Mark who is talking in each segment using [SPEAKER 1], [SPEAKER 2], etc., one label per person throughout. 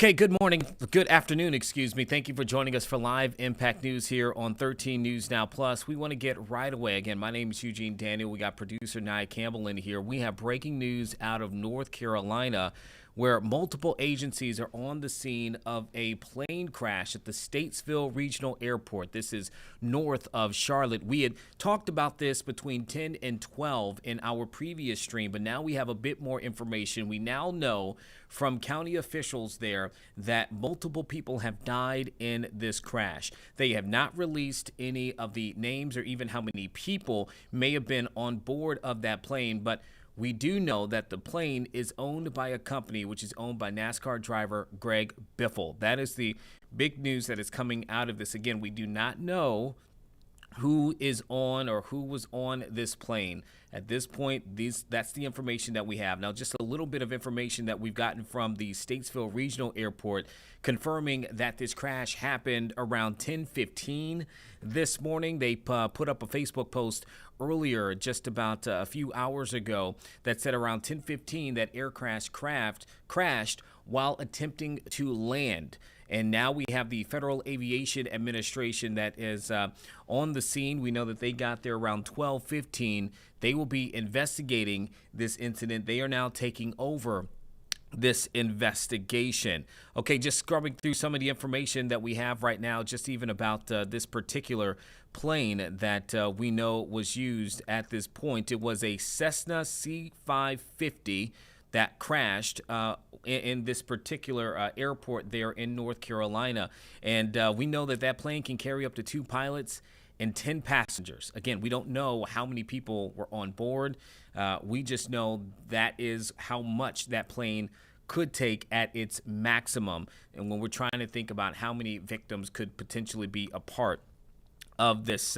[SPEAKER 1] Okay, good morning, good afternoon, excuse me. Thank you for joining us for live Impact News here on 13 News Now Plus. We want to get right away. Again, my name is Eugene Daniel. We got producer Nia Campbell in here. We have breaking news out of North Carolina where multiple agencies are on the scene of a plane crash at the Statesville Regional Airport. This is north of Charlotte. We had talked about this between 10 and 12 in our previous stream, but now we have a bit more information. We now know from county officials there that multiple people have died in this crash. They have not released any of the names or even how many people may have been on board of that plane, but we do know that the plane is owned by a company which is owned by NASCAR driver Greg Biffle. That is the big news that is coming out of this. Again, we do not know who is on or who was on this plane. At this point, that's the information that we have. Now, just a little bit of information that we've gotten from the Statesville Regional Airport confirming that this crash happened around 10:15 this morning. They put up a Facebook post earlier, just about a few hours ago, that said around 10:15 that aircraft crashed while attempting to land. And now we have the Federal Aviation Administration that is on the scene. We know that they got there around 12:15. They will be investigating this incident. They are now taking over this investigation. Okay, just scrubbing through some of the information that we have right now, just even about this particular plane that we know was used at this point. It was a Cessna C550 that crashed in this particular airport there in North Carolina. And we know that that plane can carry up to 2 pilots and 10 passengers. Again, we don't know how many people were on board. We just know that is how much that plane could take at its maximum. And when we're trying to think about how many victims could potentially be a part of this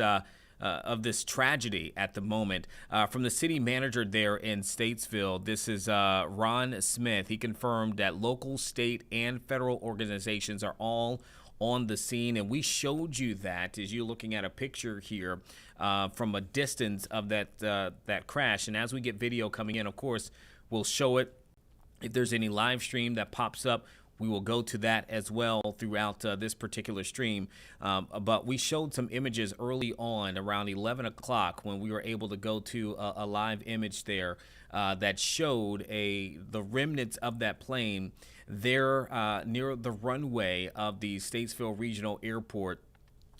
[SPEAKER 1] tragedy at the moment. From the city manager there in Statesville, this is Ron Smith. He confirmed that local, state, and federal organizations are all on the scene, and we showed you that as you're looking at a picture here from a distance of that crash. And as we get video coming in, of course, we'll show it. If there's any live stream that pops up, we will go to that as well throughout this particular stream. But we showed some images early on around 11 o'clock when we were able to go to a live image there that showed the remnants of that plane there near the runway of the Statesville Regional Airport.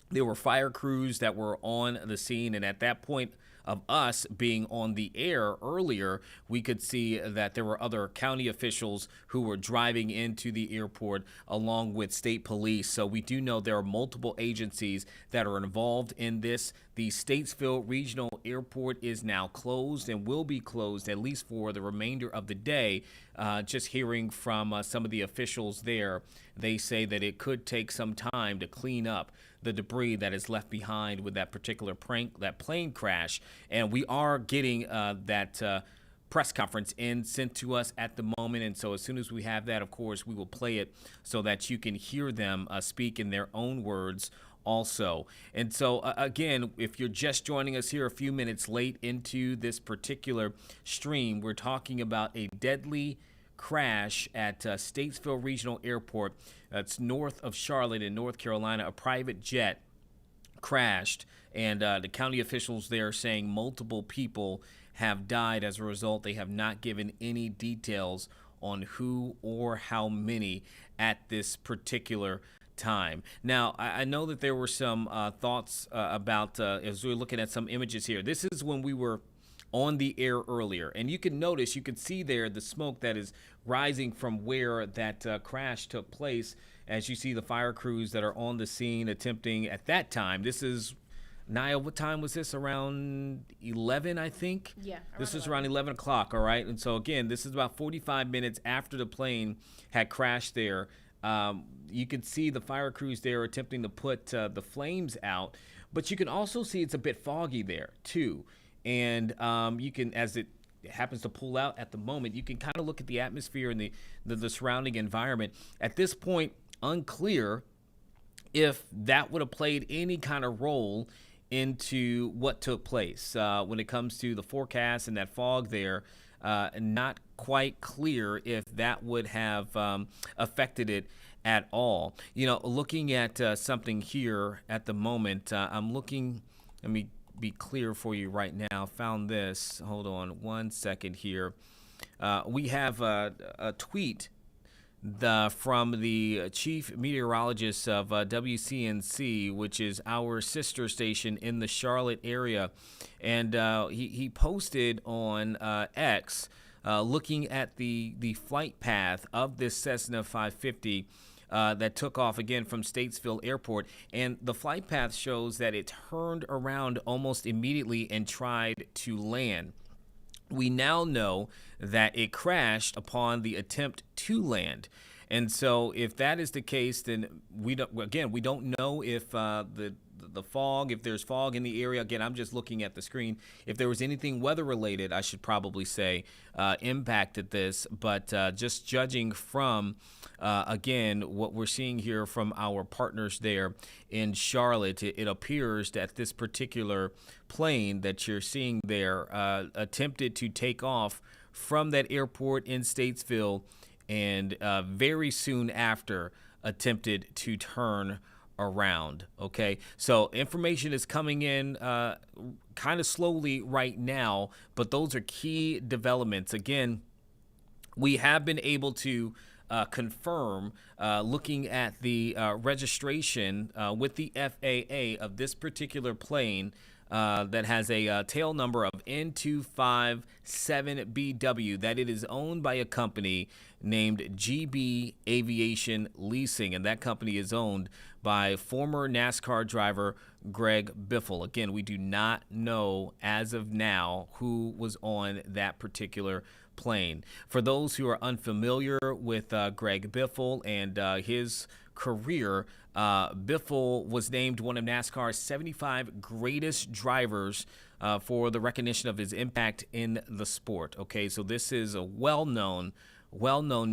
[SPEAKER 1] There were fire crews that were on the scene, and at that point of us being on the air earlier, we could see that there were other county officials who were driving into the airport along with state police. So we do know there are multiple agencies that are involved in this. The Statesville Regional Airport is now closed and will be closed at least for the remainder of the day. Just hearing from some of the officials there, they say that it could take some time to clean up the debris that is left behind with that particular plane crash. And we are getting that press conference sent to us at the moment. And so as soon as we have that, of course, we will play it so that you can hear them speak in their own words also. And so, again, if you're just joining us here a few minutes late into this particular stream, we're talking about a deadly crash at Statesville Regional Airport. That's north of Charlotte in North Carolina. A private jet crashed, and the county officials there saying multiple people have died as a result. They have not given any details on who or how many at this particular time. Now, I know that there were some thoughts about, as we're looking at some images here, this is when we were on the air earlier, and you can notice, you can see there the smoke that is rising from where that crash took place, as you see the fire crews that are on the scene attempting at that time. This is, Nia, what time was this? Around 11, I think? Yeah. This was around 11 o'clock, all right? And so, again, this is about 45 minutes after the plane had crashed there. You can see the fire crews there attempting to put the flames out, but you can also see it's a bit foggy there, too. And you can, as it happens to pull out at the moment, you can kind of look at the atmosphere and the surrounding environment. At this point, unclear if that would have played any kind of role into what took place when it comes to the forecast and that fog there. Not quite clear if that would have affected it at all. Looking at something here at the moment, I'm looking, let me be clear for you right now. Found this. Hold on one second here. We have a tweet from the chief meteorologist of WCNC, which is our sister station in the Charlotte area. And he posted on X looking at the flight path of this Cessna 550 that took off again from Statesville Airport. And the flight path shows that it turned around almost immediately and tried to land. We now know that it crashed upon the attempt to land. And so if that is the case, then we don't know if the fog, if there's fog in the area. Again, I'm just looking at the screen. If there was anything weather related, I should probably say, impacted this. But just judging from, again, what we're seeing here from our partners there in Charlotte, it appears that this particular plane that you're seeing there attempted to take off from that airport in Statesville, and very soon after attempted to turn around. Okay, so information is coming in kind of slowly right now, but those are key developments. Again, we have been able to confirm, looking at the registration with the FAA of this particular plane, that has a tail number of N257BW, that it is owned by a company named GB Aviation Leasing, and that company is owned by former NASCAR driver Greg Biffle. Again, we do not know as of now who was on that particular plane. For those who are unfamiliar with Greg Biffle and his career, Biffle was named one of NASCAR's 75 greatest drivers for the recognition of his impact in the sport. Okay, so this is a well-known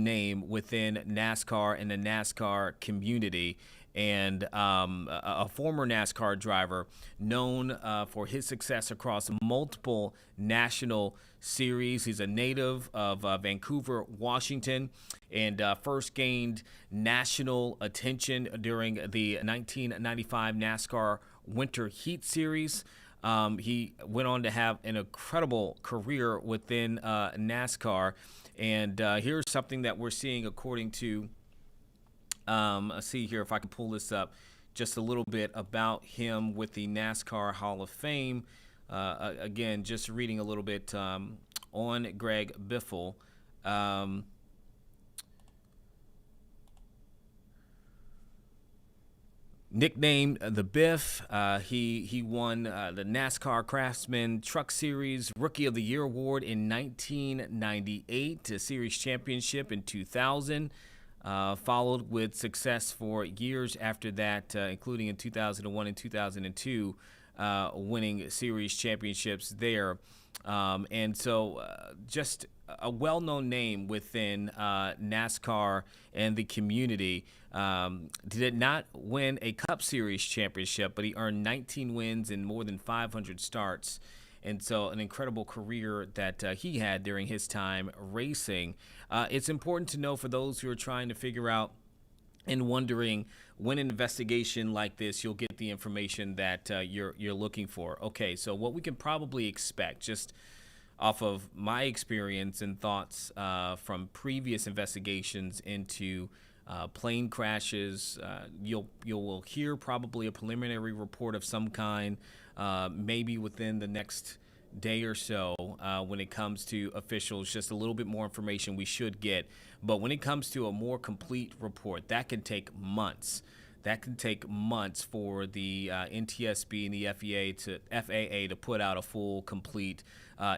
[SPEAKER 1] name within NASCAR and the NASCAR community, and a former NASCAR driver known for his success across multiple national series. He's a native of Vancouver, Washington, and first gained national attention during the 1995 NASCAR Winter Heat Series. He went on to have an incredible career within NASCAR, and here's something that we're seeing according to, let's see here if I can pull this up, just a little bit about him with the NASCAR Hall of Fame. Again, just reading a little bit on Greg Biffle. Nicknamed the Biff, he won the NASCAR Craftsman Truck Series Rookie of the Year Award in 1998, a series championship in 2000, followed with success for years after that, including in 2001 and 2002, winning series championships there. And so just a well-known name within NASCAR and the community. Did not win a Cup Series championship, but he earned 19 wins and more than 500 starts. And so an incredible career that he had during his time racing. It's important to know for those who are trying to figure out and wondering when an investigation like this, you'll get the information that you're looking for. Okay, so what we can probably expect, just off of my experience and thoughts from previous investigations into plane crashes, you'll hear probably a preliminary report of some kind, maybe within the next day or so, when it comes to officials. Just a little bit more information we should get. But when it comes to a more complete report, that can take months. That can take months for the NTSB and the FAA to put out a full, complete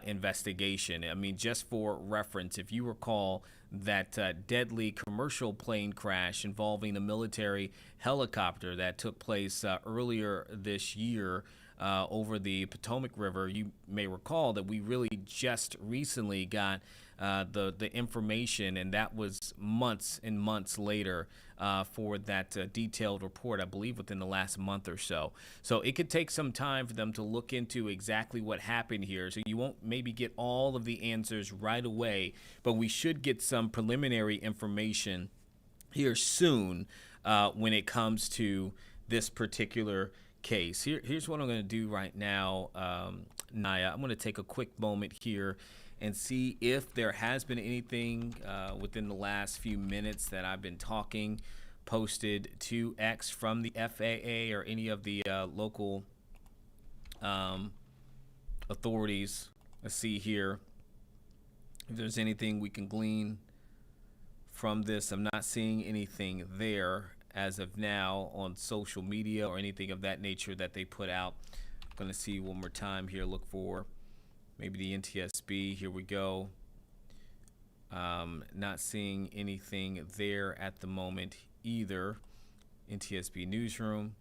[SPEAKER 1] investigation. I mean, just for reference, if you recall that deadly commercial plane crash involving a military helicopter that took place earlier this year over the Potomac River, you may recall that we really just recently got the information, and that was months and months later for that detailed report, I believe within the last month or so. So it could take some time for them to look into exactly what happened here. So you won't maybe get all of the answers right away, but we should get some preliminary information here soon when it comes to this particular case. Here's what I'm going to do right now, Naya. I'm going to take a quick moment here and see if there has been anything within the last few minutes that I've been talking posted to X from the FAA or any of the local authorities. Let's see here if there's anything we can glean from this. I'm not seeing anything there as of now on social media or anything of that nature that they put out. I'm going to see one more time here. Look for maybe the NTSB. Here we go. Not seeing anything there at the moment either. NTSB newsroom.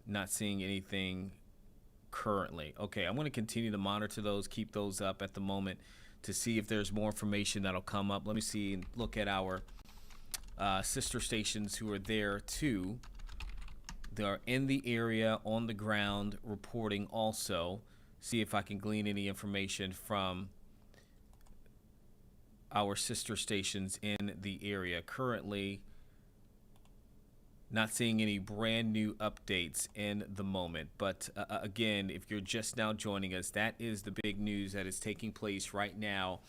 [SPEAKER 1] Not seeing anything currently. Okay, I'm going to continue to monitor those, keep those up at the moment to see if there's more information that'll come up. Let me see and look at our sister stations who are there too. They are in the area on the ground reporting also. See if I can glean any information from our sister stations in the area. Currently, not seeing any brand new updates in the moment. But again, if you're just now joining us, that is the big news that is taking place right now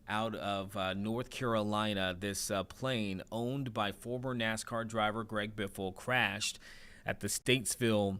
[SPEAKER 1] out of North Carolina. This plane owned by former NASCAR driver Greg Biffle crashed at the Statesville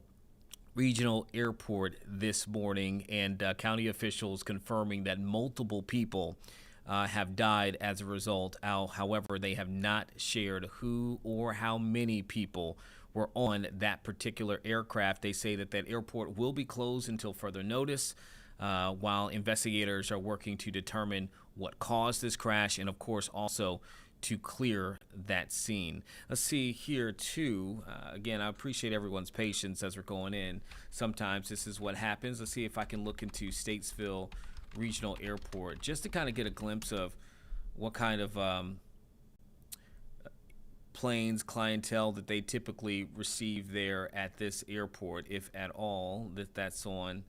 [SPEAKER 1] Regional Airport this morning, and county officials confirming that multiple people have died as a result. However, they have not shared who or how many people were on that particular aircraft. They say that that airport will be closed until further notice, while investigators are working to determine what caused this crash and, of course, also to clear that scene. Let's see here, too. Again, I appreciate everyone's patience as we're going in. Sometimes this is what happens. Let's see if I can look into Statesville Regional Airport just to kind of get a glimpse of what kind of planes, clientele that they typically receive there at this airport, if at all, that's on.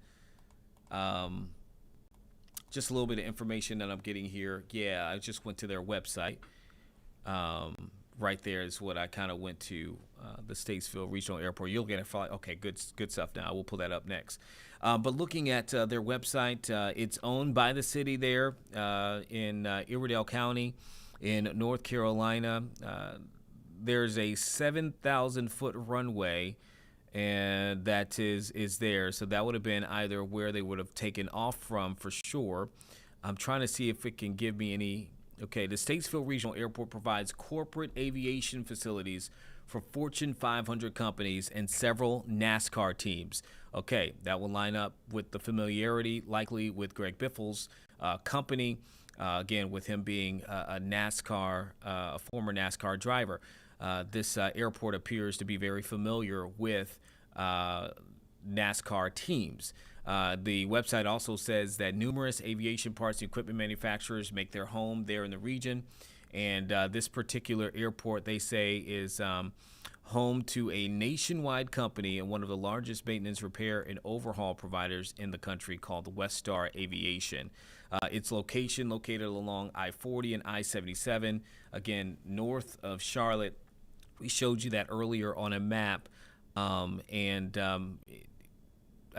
[SPEAKER 1] Just a little bit of information that I'm getting here. Yeah, I just went to their website. Right there is what I kind of went to, the Statesville Regional Airport. You'll get a okay, good stuff. Now we'll pull that up next. But looking at their website, it's owned by the city there in Iredell County in North Carolina. There's a 7,000-foot runway, and that is there. So that would have been either where they would have taken off from for sure. I'm trying to see if it can give me any. Okay, the Statesville Regional Airport provides corporate aviation facilities for Fortune 500 companies and several NASCAR teams. Okay, that will line up with the familiarity, likely with Greg Biffle's company, again, with him being a former NASCAR driver. This airport appears to be very familiar with NASCAR teams. The website also says that numerous aviation parts and equipment manufacturers make their home there in the region. And this particular airport, they say, is home to a nationwide company and one of the largest maintenance, repair, and overhaul providers in the country called Westar Aviation. Its location located along I-40 and I-77, again, north of Charlotte. We showed you that earlier on a map. I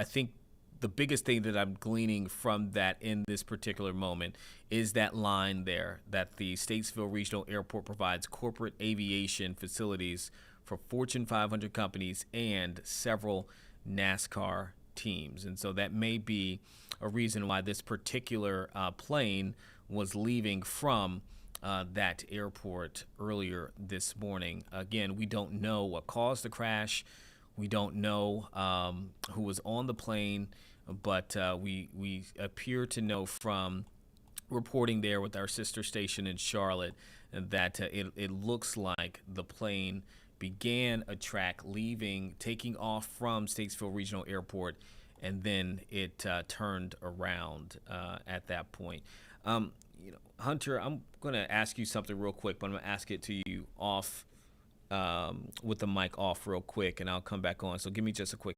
[SPEAKER 1] think the biggest thing that I'm gleaning from that in this particular moment is that line there, that the Statesville Regional Airport provides corporate aviation facilities for Fortune 500 companies and several NASCAR teams. And so that may be a reason why this particular plane was leaving from that airport earlier this morning. Again, we don't know what caused the crash. We don't know who was on the plane, but we appear to know from reporting there with our sister station in Charlotte that it looks like the plane began a track taking off from Statesville Regional Airport, and then it turned around at that point. Hunter, I'm going to ask you something real quick, but I'm going to ask it to you off with the mic off real quick, and I'll come back on. So give me just a quick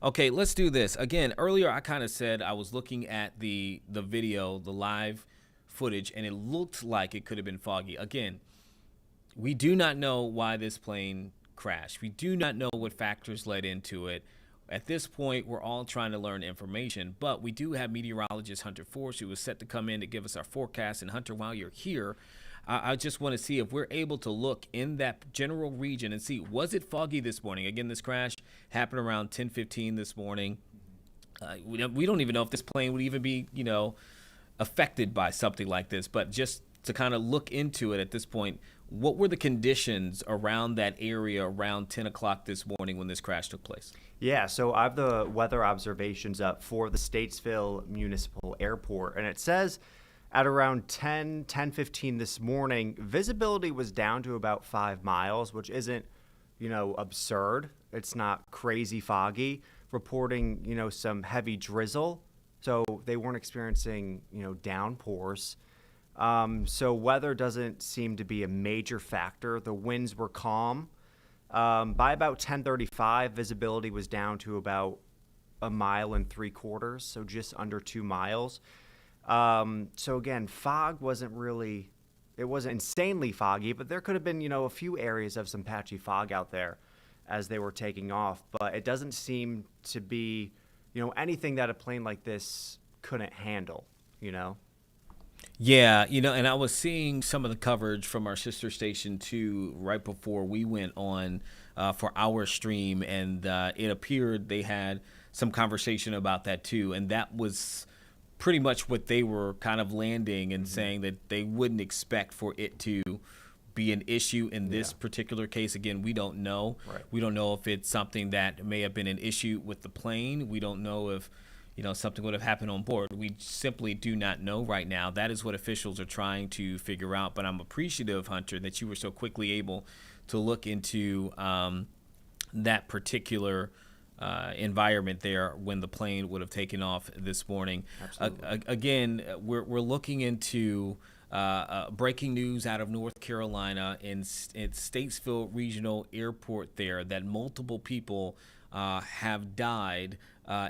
[SPEAKER 1] Okay, let's do this. Again, earlier I kind of said I was looking at the video, the live footage, and it looked like it could have been foggy. Again, we do not know why this plane crashed. We do not know what factors led into it. At this point, we're all trying to learn information, but we do have meteorologist Hunter Force, who was set to come in to give us our forecast. And Hunter, while you're here, I just want to see if we're able to look in that general region and see, was it foggy this morning? Again, this crash happened around 10:15 this morning. We don't even know if this plane would even be, affected by something like this, but just to kind of look into it at this point, what were the conditions around that area around 10 o'clock this morning when this crash took place?
[SPEAKER 2] Yeah, so I have the weather observations up for the Statesville Municipal Airport, and it says at around 10:15 this morning, visibility was down to about 5 miles, which isn't, absurd. It's not crazy foggy, reporting, some heavy drizzle. So they weren't experiencing, downpours. So weather doesn't seem to be a major factor. The winds were calm. By about 10:35, visibility was down to about 1.75 miles, so just under 2 miles. So again, fog wasn't insanely foggy, but there could have been, a few areas of some patchy fog out there as they were taking off. But it doesn't seem to be, anything that a plane like this couldn't handle,
[SPEAKER 1] Yeah, and I was seeing some of the coverage from our sister station too right before we went on for our stream, and it appeared they had some conversation about that too, and that was pretty much what they were kind of landing and saying, that they wouldn't expect for it to be an issue in this particular case. Again, we don't know.
[SPEAKER 2] Right.
[SPEAKER 1] We don't know if it's something that may have been an issue with the plane. We don't know if something would have happened on board. We simply do not know right now. That is what officials are trying to figure out. But I'm appreciative, Hunter, that you were so quickly able to look into that particular environment there when the plane would have taken off this morning. Again, we're looking into breaking news out of North Carolina in Statesville Regional Airport there, that multiple people have died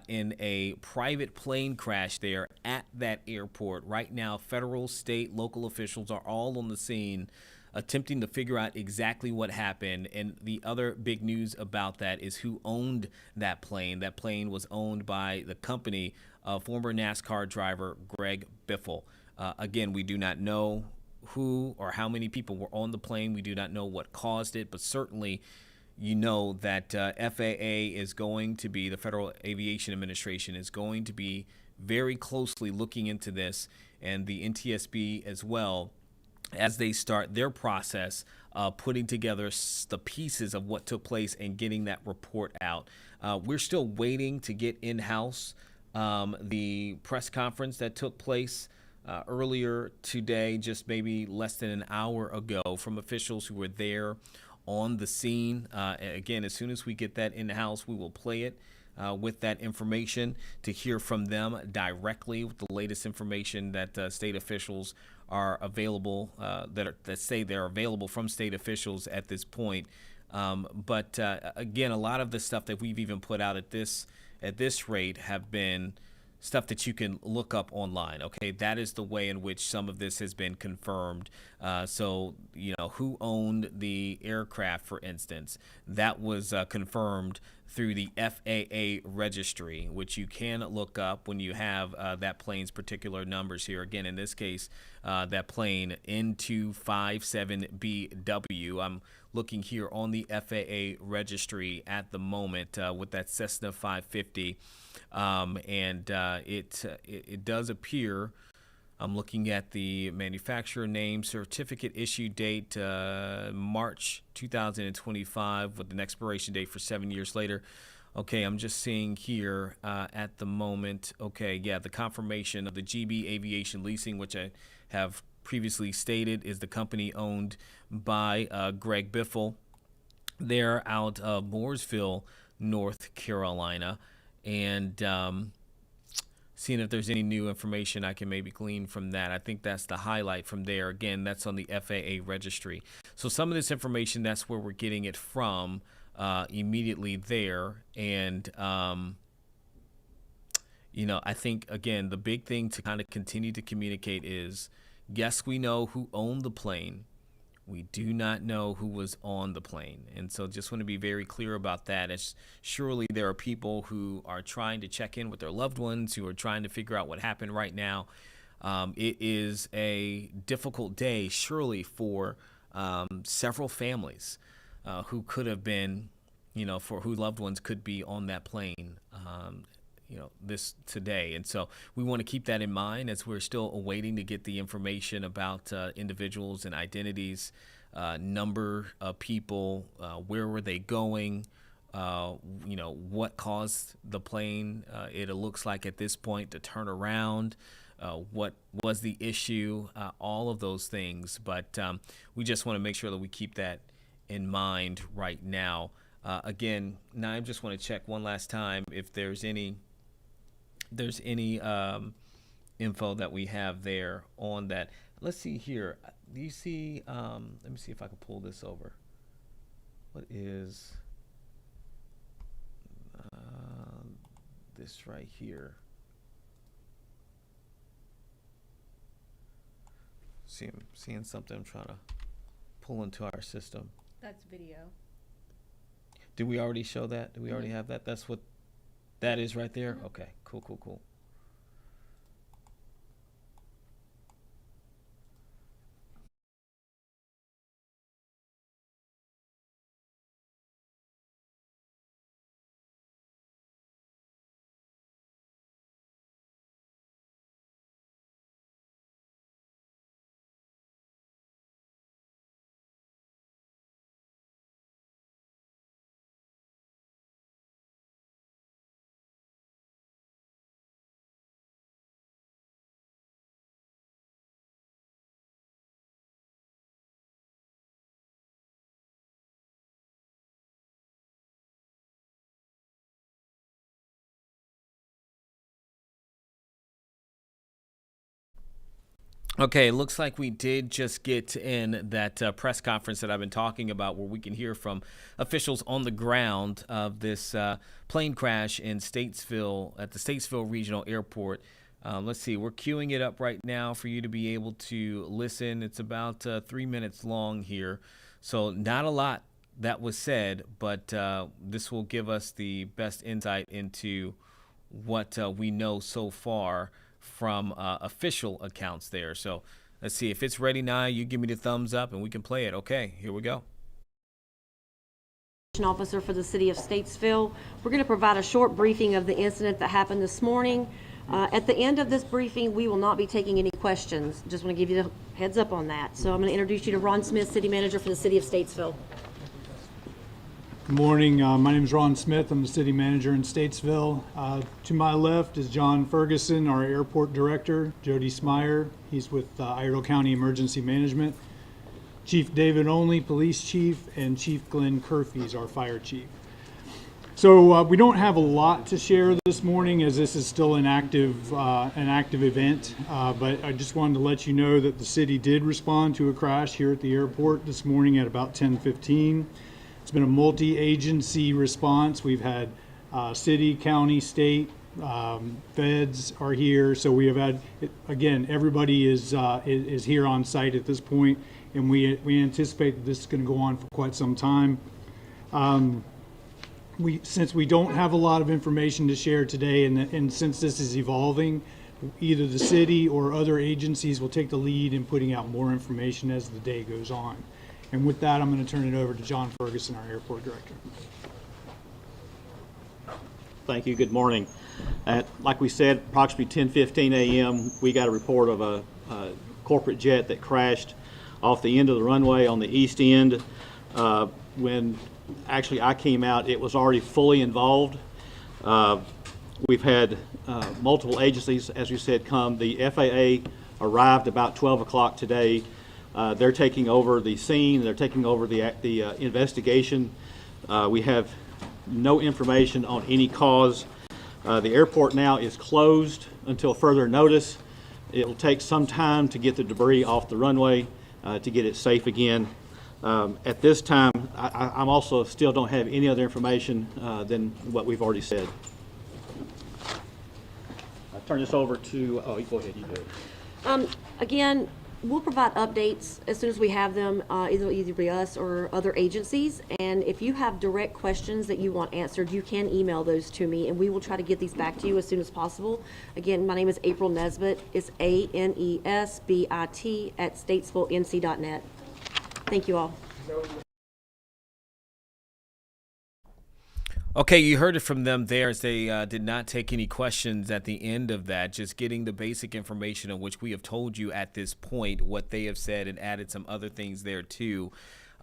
[SPEAKER 1] in a private plane crash there at that airport. Right now, federal, state, local officials are all on the scene attempting to figure out exactly what happened. And the other big news about that is who owned that plane. That plane was owned by the company of former NASCAR driver Greg Biffle. Again, we do not know who or how many people were on the plane. We do not know what caused it, but certainly that FAA is going to be, the Federal Aviation Administration is going to be very closely looking into this, and the NTSB as well, as they start their process putting together the pieces of what took place and getting that report out. We're still waiting to get in-house the press conference that took place earlier today, just maybe less than an hour ago, from officials who were there on the scene. Again, as soon as we get that in-house, we will play it with that information to hear from them directly with the latest information that state officials are available, that say they're available from state officials at this point. But again, a lot of the stuff that we've even put out at this rate have been stuff that you can look up online. Okay, that is the way in which some of this has been confirmed. So who owned the aircraft, for instance, that was confirmed through the FAA registry, which you can look up when you have that plane's particular numbers here. Again, in this case, that plane N257BW. I'm looking here on the FAA registry at the moment with that Cessna 550. And it does appear, I'm looking at the manufacturer name, certificate issue date, March 2025, with an expiration date for 7 years later. Okay, I'm just seeing here at the moment, okay, yeah, the confirmation of the GB Aviation Leasing, which I have previously stated is the company owned by Greg Biffle. They're out of Mooresville, North Carolina. And seeing if there's any new information I can maybe glean from that. I think that's the highlight from there. Again, that's on the FAA registry. So some of this information, that's where we're getting it from immediately there. And I think, again, the big thing to kind of continue to communicate is, yes, we know who owned the plane. We do not know who was on the plane. And so just want to be very clear about that. As surely there are people who are trying to check in with their loved ones, who are trying to figure out what happened right now. It is a difficult day, surely, for several families who could have been, for who loved ones could be on that plane. This today. And so we want to keep that in mind as we're still awaiting to get the information about individuals and identities, number of people, where were they going, what caused the plane, it looks like at this point, to turn around, what was the issue, all of those things. But we just want to make sure that we keep that in mind right now. Again, I just want to check one last time if there's any info that we have there on that. Let's see here. Do you see, let me see if I can pull this over. What is this right here? Seeing something I'm trying to pull into our system.
[SPEAKER 3] That's video.
[SPEAKER 1] Did we already show that? Do we already have that? That's what that is right there? Okay, cool. Okay, it looks like we did just get in that press conference that I've been talking about, where we can hear from officials on the ground of this plane crash in Statesville, at the Statesville Regional Airport. Let's see, we're queuing it up right now for you to be able to listen. It's about 3 minutes long here, so not a lot that was said, but this will give us the best insight into what we know so far from official accounts there. So let's see if it's ready now. You give me the thumbs up and we can play it. Okay, here we go.
[SPEAKER 4] Officer for the city of Statesville. We're going to provide a short briefing of the incident that happened this morning. At the end of this briefing, we will not be taking any questions. Just want to give you the heads up on that. So I'm going to introduce you to Ron Smith, City Manager for the city of Statesville.
[SPEAKER 5] Good morning. My name is Ron Smith. I'm the city manager in Statesville. To my left is John Ferguson, our airport director. Jody Smyer, he's with Iredell County Emergency Management. Chief David Only, police chief, and Chief Glenn Curfeys, our fire chief. So we don't have a lot to share this morning, as this is still an active event. But I just wanted to let you know that the city did respond to a crash here at the airport this morning at about 10:15. It's been a multi-agency response. We've had city, county, state, feds are here. So we have had, again, everybody is here on site at this point, and we anticipate that this is going to go on for quite some time. Since we don't have a lot of information to share today, and since this is evolving, either the city or other agencies will take the lead in putting out more information as the day goes on. And with that, I'm going to turn it over to John Ferguson, our airport director.
[SPEAKER 6] Thank you. Good morning. Like we said, approximately 10:15 a.m., we got a report of a corporate jet that crashed off the end of the runway on the east end. When actually I came out, it was already fully involved. We've had multiple agencies, as you said, come. The FAA arrived about 12 o'clock today. They're taking over the scene. They're taking over the investigation. We have no information on any cause. The airport now is closed until further notice. It'll take some time to get the debris off the runway to get it safe again. At this time, I'm also still don't have any other information than what we've already said. I'll turn this over to, oh, you go ahead, you do it.
[SPEAKER 4] Again, we'll provide updates as soon as we have them, either be us or other agencies. And if you have direct questions that you want answered, you can email those to me, and we will try to get these back to you as soon as possible. Again, my name is April Nesbitt. It's ANESBIT at statesvillenc.net. Thank you all.
[SPEAKER 1] Okay, you heard it from them there as they did not take any questions at the end of that, just getting the basic information in which we have told you at this point what they have said and added some other things there too.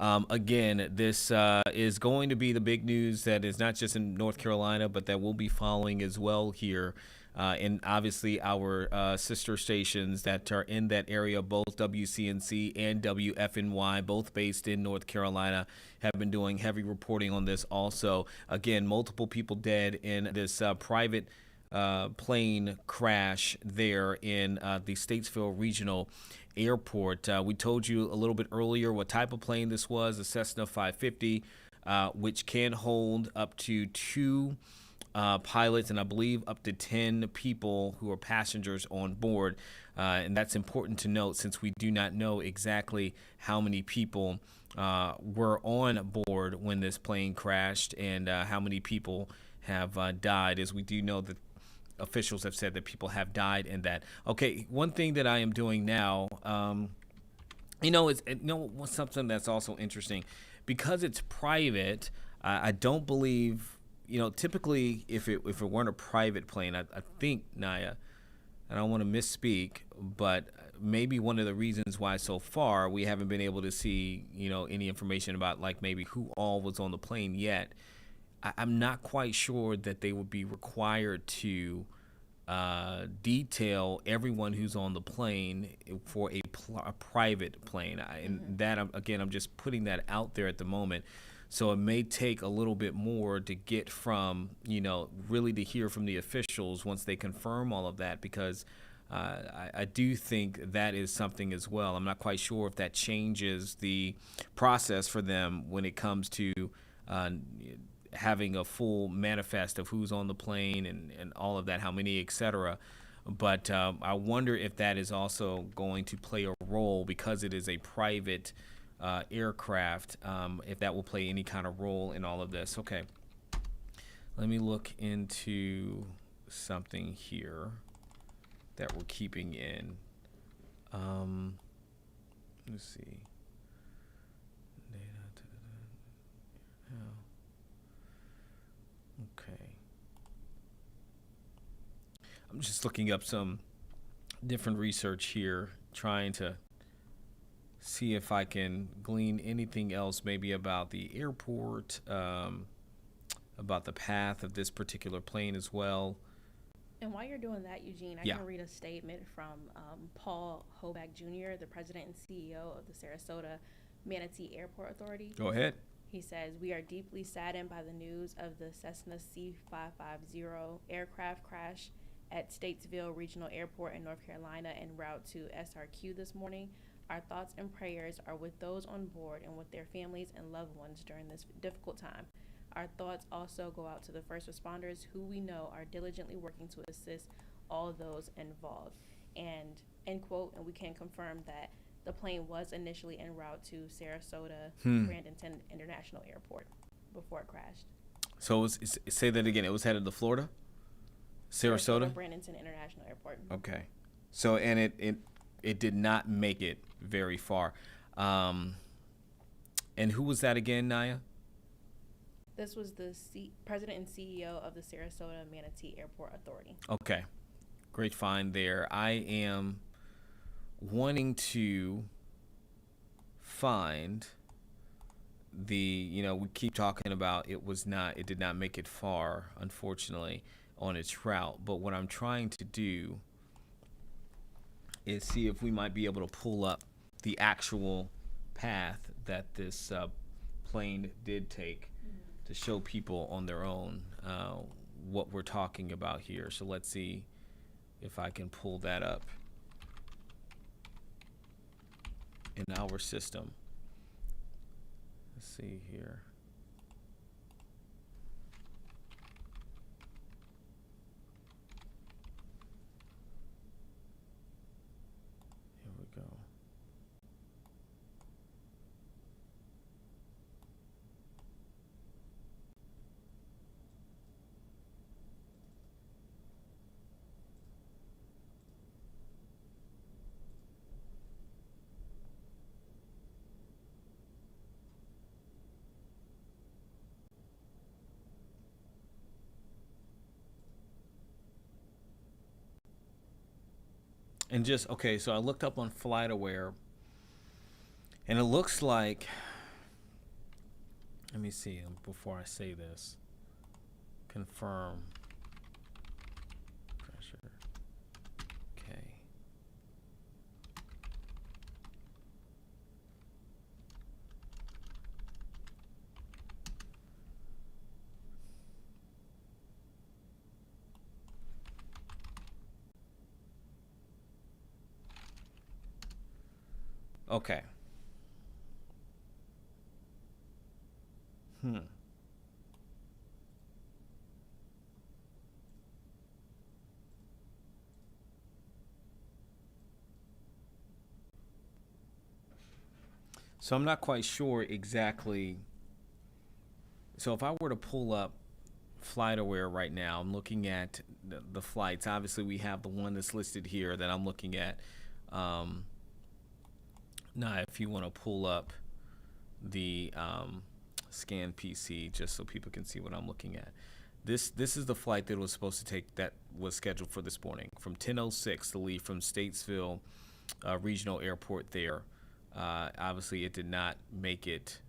[SPEAKER 1] Again, this is going to be the big news that is not just in North Carolina, but that we'll be following as well here. And obviously our sister stations that are in that area, both WCNC and WFNY, both based in North Carolina, have been doing heavy reporting on this also. Again, multiple people dead in this private plane crash there in the Statesville Regional Airport. We told you a little bit earlier what type of plane this was, a Cessna 550, which can hold up to two pilots and I believe up to 10 people who are passengers on board. And that's important to note since we do not know exactly how many people were on board when this plane crashed and how many people have died, as we do know that officials have said that people have died in that. Okay, one thing that I am doing now, what's something that's also interesting, because it's private, I don't believe, typically if it weren't a private plane, I think, Naya, I don't want to misspeak, but maybe one of the reasons why so far we haven't been able to see, any information about like maybe who all was on the plane yet. I'm not quite sure that they would be required to detail everyone who's on the plane for a private plane. And that, I'm just putting that out there at the moment. So it may take a little bit more to get from, really to hear from the officials once they confirm all of that, because I do think that is something as well. I'm not quite sure if that changes the process for them when it comes to having a full manifest of who's on the plane and all of that, how many, et cetera. But I wonder if that is also going to play a role because it is a private aircraft, if that will play any kind of role in all of this. Okay, let me look into something here that we're keeping in. Let's see. Okay. I'm just looking up some different research here, trying to see if I can glean anything else maybe about the airport, about the path of this particular plane as well.
[SPEAKER 3] And while you're doing that, Eugene, I can read a statement from Paul Hoback Jr., the president and CEO of the Sarasota Manatee Airport Authority.
[SPEAKER 1] Go ahead.
[SPEAKER 3] He says, "We are deeply saddened by the news of the Cessna C550 aircraft crash at Statesville Regional Airport in North Carolina en route to SRQ this morning. Our thoughts and prayers are with those on board and with their families and loved ones during this difficult time. Our thoughts also go out to the first responders who we know are diligently working to assist all those involved." And end quote. And we can confirm that the plane was initially en route to Sarasota Bradenton International Airport before it crashed.
[SPEAKER 1] So say that again. It was headed to Florida? Sarasota?
[SPEAKER 3] Bradenton International Airport.
[SPEAKER 1] Okay. So, and it did not make it very far. And who was that again, Naya?
[SPEAKER 3] This was the president and CEO of the Sarasota Manatee Airport Authority.
[SPEAKER 1] Okay. Great find there. I am wanting to find we keep talking about it did not make it far, unfortunately, on its route. But what I'm trying to do is see if we might be able to pull up the actual path that this plane did take to show people on their own what we're talking about here. So let's see if I can pull that up in our system. Let's see here. And just, okay, so I looked up on FlightAware, and it looks like, let me see before I say this. Confirm. Pressure. Okay. Okay. So I'm not quite sure exactly. So if I were to pull up FlightAware right now, I'm looking at the flights. Obviously, we have the one that's listed here that I'm looking at. Now, if you want to pull up the scan PC, just so people can see what I'm looking at. This is the flight that was supposed to take, that was scheduled for this morning from 10:06 to leave from Statesville Regional Airport there. Obviously, it did not make it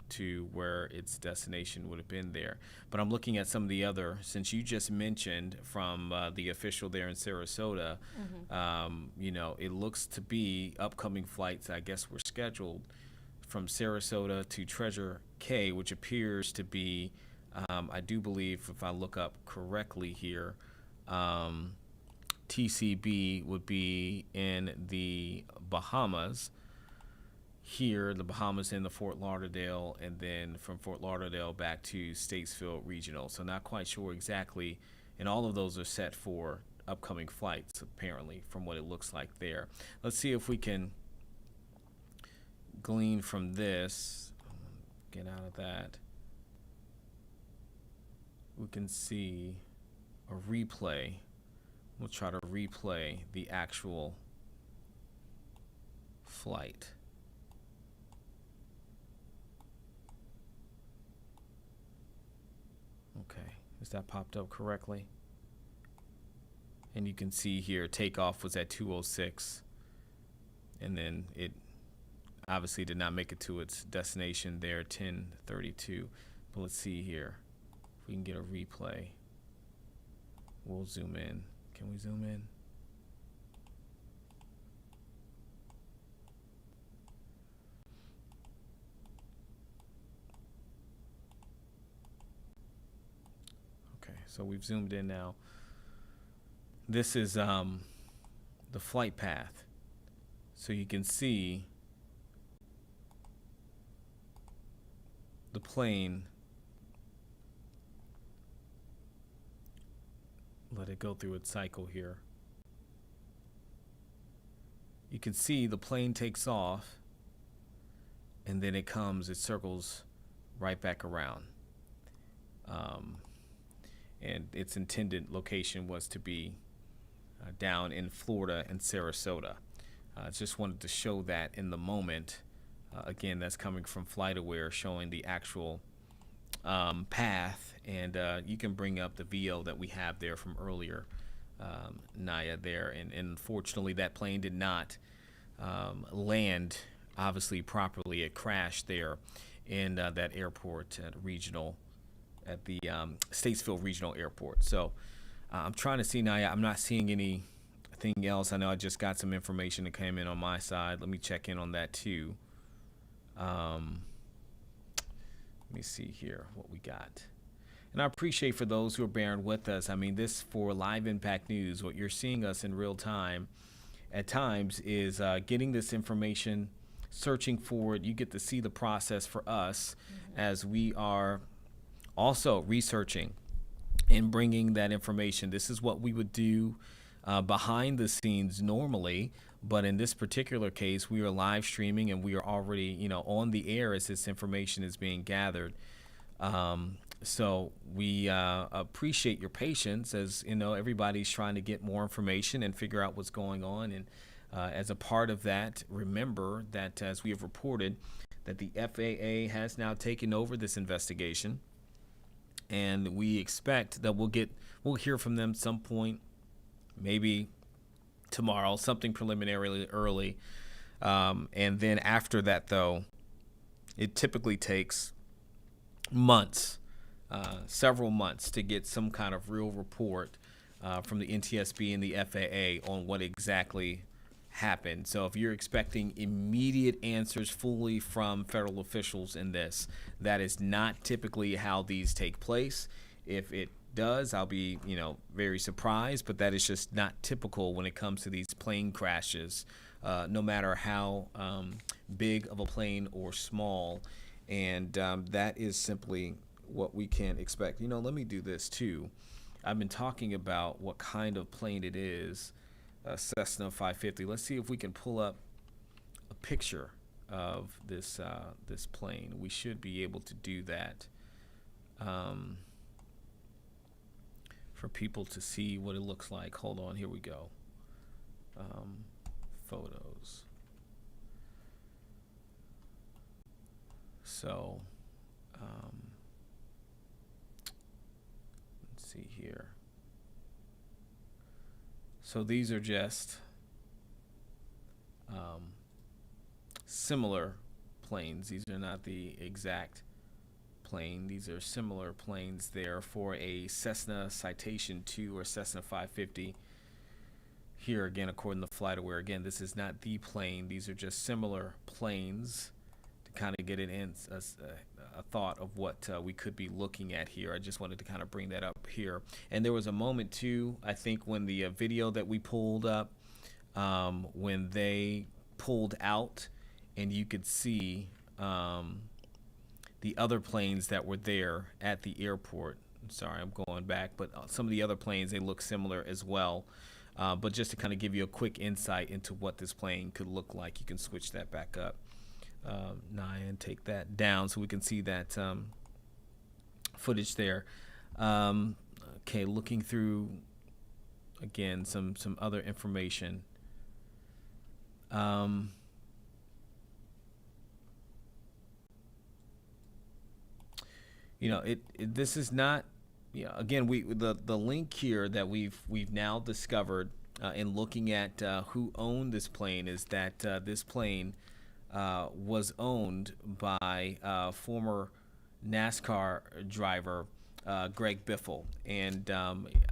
[SPEAKER 1] to where its destination would have been there. But I'm looking at some of the other, since you just mentioned from the official there in Sarasota, you know, it looks to be upcoming flights, I guess, were scheduled from Sarasota to Treasure Cay, which appears to be, I do believe, if I look up correctly here, TCB would be in the Bahamas. Here, the Bahamas in the Fort Lauderdale, and then from Fort Lauderdale back to Statesville Regional. So not quite sure exactly, and all of those are set for upcoming flights, apparently, from what it looks like there. Let's see if we can glean from this, get out of that. We can see a replay. We'll try to replay the actual flight. Okay, is that popped up correctly? And you can see here takeoff was at 2:06, and then it obviously did not make it to its destination there, 10:32. But let's see here if we can get a replay. We'll zoom in. Can we zoom in? Okay, so we've zoomed in now. This is the flight path. So you can see the plane. Let it go through its cycle here. You can see the plane takes off, and then it circles right back around. And its intended location was to be down in Florida and Sarasota. Just wanted to show that in the moment. Again, that's coming from FlightAware, showing the actual path, and you can bring up the VO that we have there from earlier, Naya there, and unfortunately that plane did not land obviously properly. It crashed there in that airport at the Statesville Regional Airport. So I'm trying to see, Naya, I'm not seeing anything else. I know I just got some information that came in on my side. Let me check in on that too. Let me see here what we got. And I appreciate for those who are bearing with us. I mean, this for Live Impact News, what you're seeing us in real time at times is getting this information, searching for it. You get to see the process for us as we are also researching and bringing that information. This is what we would do behind the scenes normally, but in this particular case, we are live streaming and we are already, on the air as this information is being gathered. So we appreciate your patience, as everybody's trying to get more information and figure out what's going on. And as a part of that, remember that as we have reported, that the FAA has now taken over this investigation, and we expect that we'll hear from them some point, maybe tomorrow, something preliminarily early. And then after that, though, it typically takes months, several months, to get some kind of real report from the NTSB and the FAA on what exactly happened. So if you're expecting immediate answers fully from federal officials in this, that is not typically how these take place. If it does, I'll be, very surprised, but that is just not typical when it comes to these plane crashes, no matter how big of a plane or small. And that is simply what we can expect. Let me do this too. I've been talking about what kind of plane it is, Cessna 550. Let's see if we can pull up a picture of this this plane. We should be able to do that for people to see what it looks like. Hold on, here we go. Photos. So, let's see here. So these are just similar planes. These are not the exact plane. These are similar planes there for a Cessna Citation 2 or Cessna 550. Here again, according to FlightAware, again, this is not the plane. These are just similar planes to kind of get a thought of what we could be looking at here. I just wanted to kind of bring that up here. And there was a moment too, I think, when the video that we pulled up, when they pulled out and you could see the other planes that were there at the airport. Sorry, I'm going back, but some of the other planes, they look similar as well. But just to kind of give you a quick insight into what this plane could look like, you can switch that back up, and take that down so we can see that footage there. Okay, looking through, again, some other information. This is not. Yeah, again, the link here that we've now discovered in looking at who owned this plane is that this plane was owned by former NASCAR driver Greg Biffle. And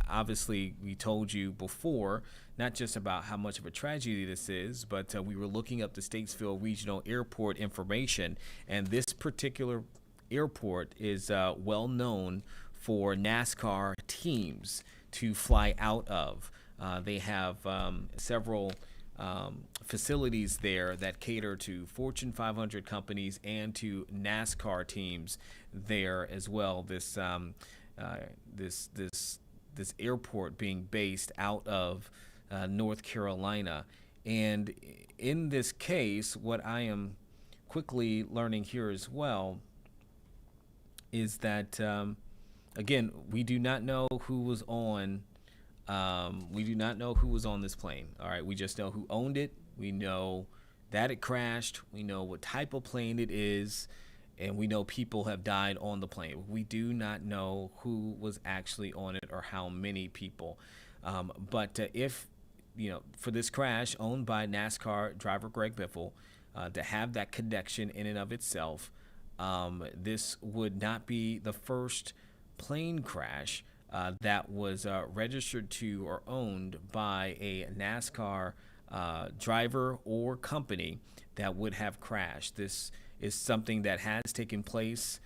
[SPEAKER 1] obviously, we told you before, not just about how much of a tragedy this is, but we were looking up the Statesville Regional Airport information, and this particular airport is well known for NASCAR teams to fly out of. They have several facilities there that cater to Fortune 500 companies and to NASCAR teams there as well. This airport being based out of North Carolina. And in this case, what I am quickly learning here as well is that again, we do not know who was on. We do not know who was on this plane. All right, we just know who owned it. We know that it crashed. We know what type of plane it is, and we know people have died on the plane. We do not know who was actually on it or how many people. But if for this crash owned by NASCAR driver Greg Biffle, to have that connection in and of itself, this would not be the first plane crash that was registered to or owned by a NASCAR driver or company that would have crashed. This is something that has taken place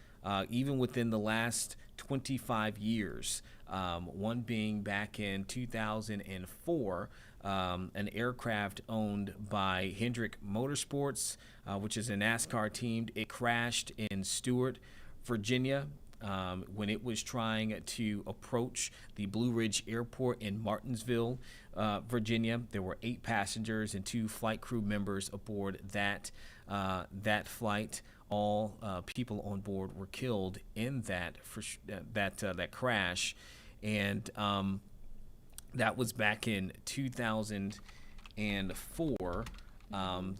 [SPEAKER 1] even within the last 25 years. One being back in 2004, an aircraft owned by Hendrick Motorsports, which is a NASCAR team. It crashed in Stewart, Virginia, when it was trying to approach the Blue Ridge Airport in Martinsville, Virginia. There were 8 passengers and 2 flight crew members aboard that flight. All people on board were killed in that crash, and that was back in 2004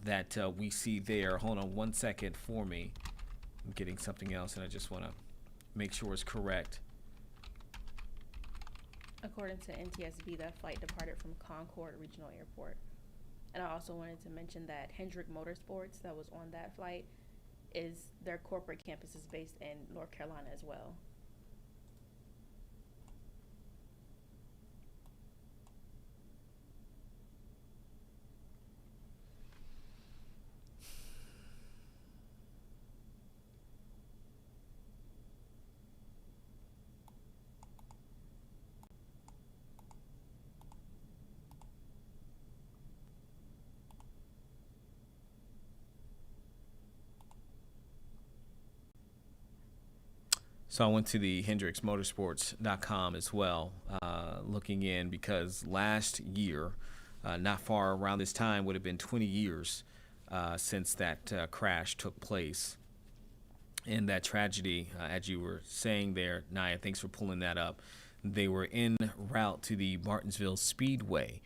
[SPEAKER 1] that we see there. Hold on one second for me. I'm getting something else, and I just want to make sure it's correct.
[SPEAKER 3] According to NTSB, that flight departed from Concord Regional Airport. And I also wanted to mention that Hendrick Motorsports that was on that flight is their corporate campus is based in North Carolina as well.
[SPEAKER 1] So I went to the HendricksMotorsports.com as well, looking in because last year, not far around this time, would have been 20 years since that crash took place. And that tragedy, as you were saying there, Naya, thanks for pulling that up. They were en route to the Martinsville Speedway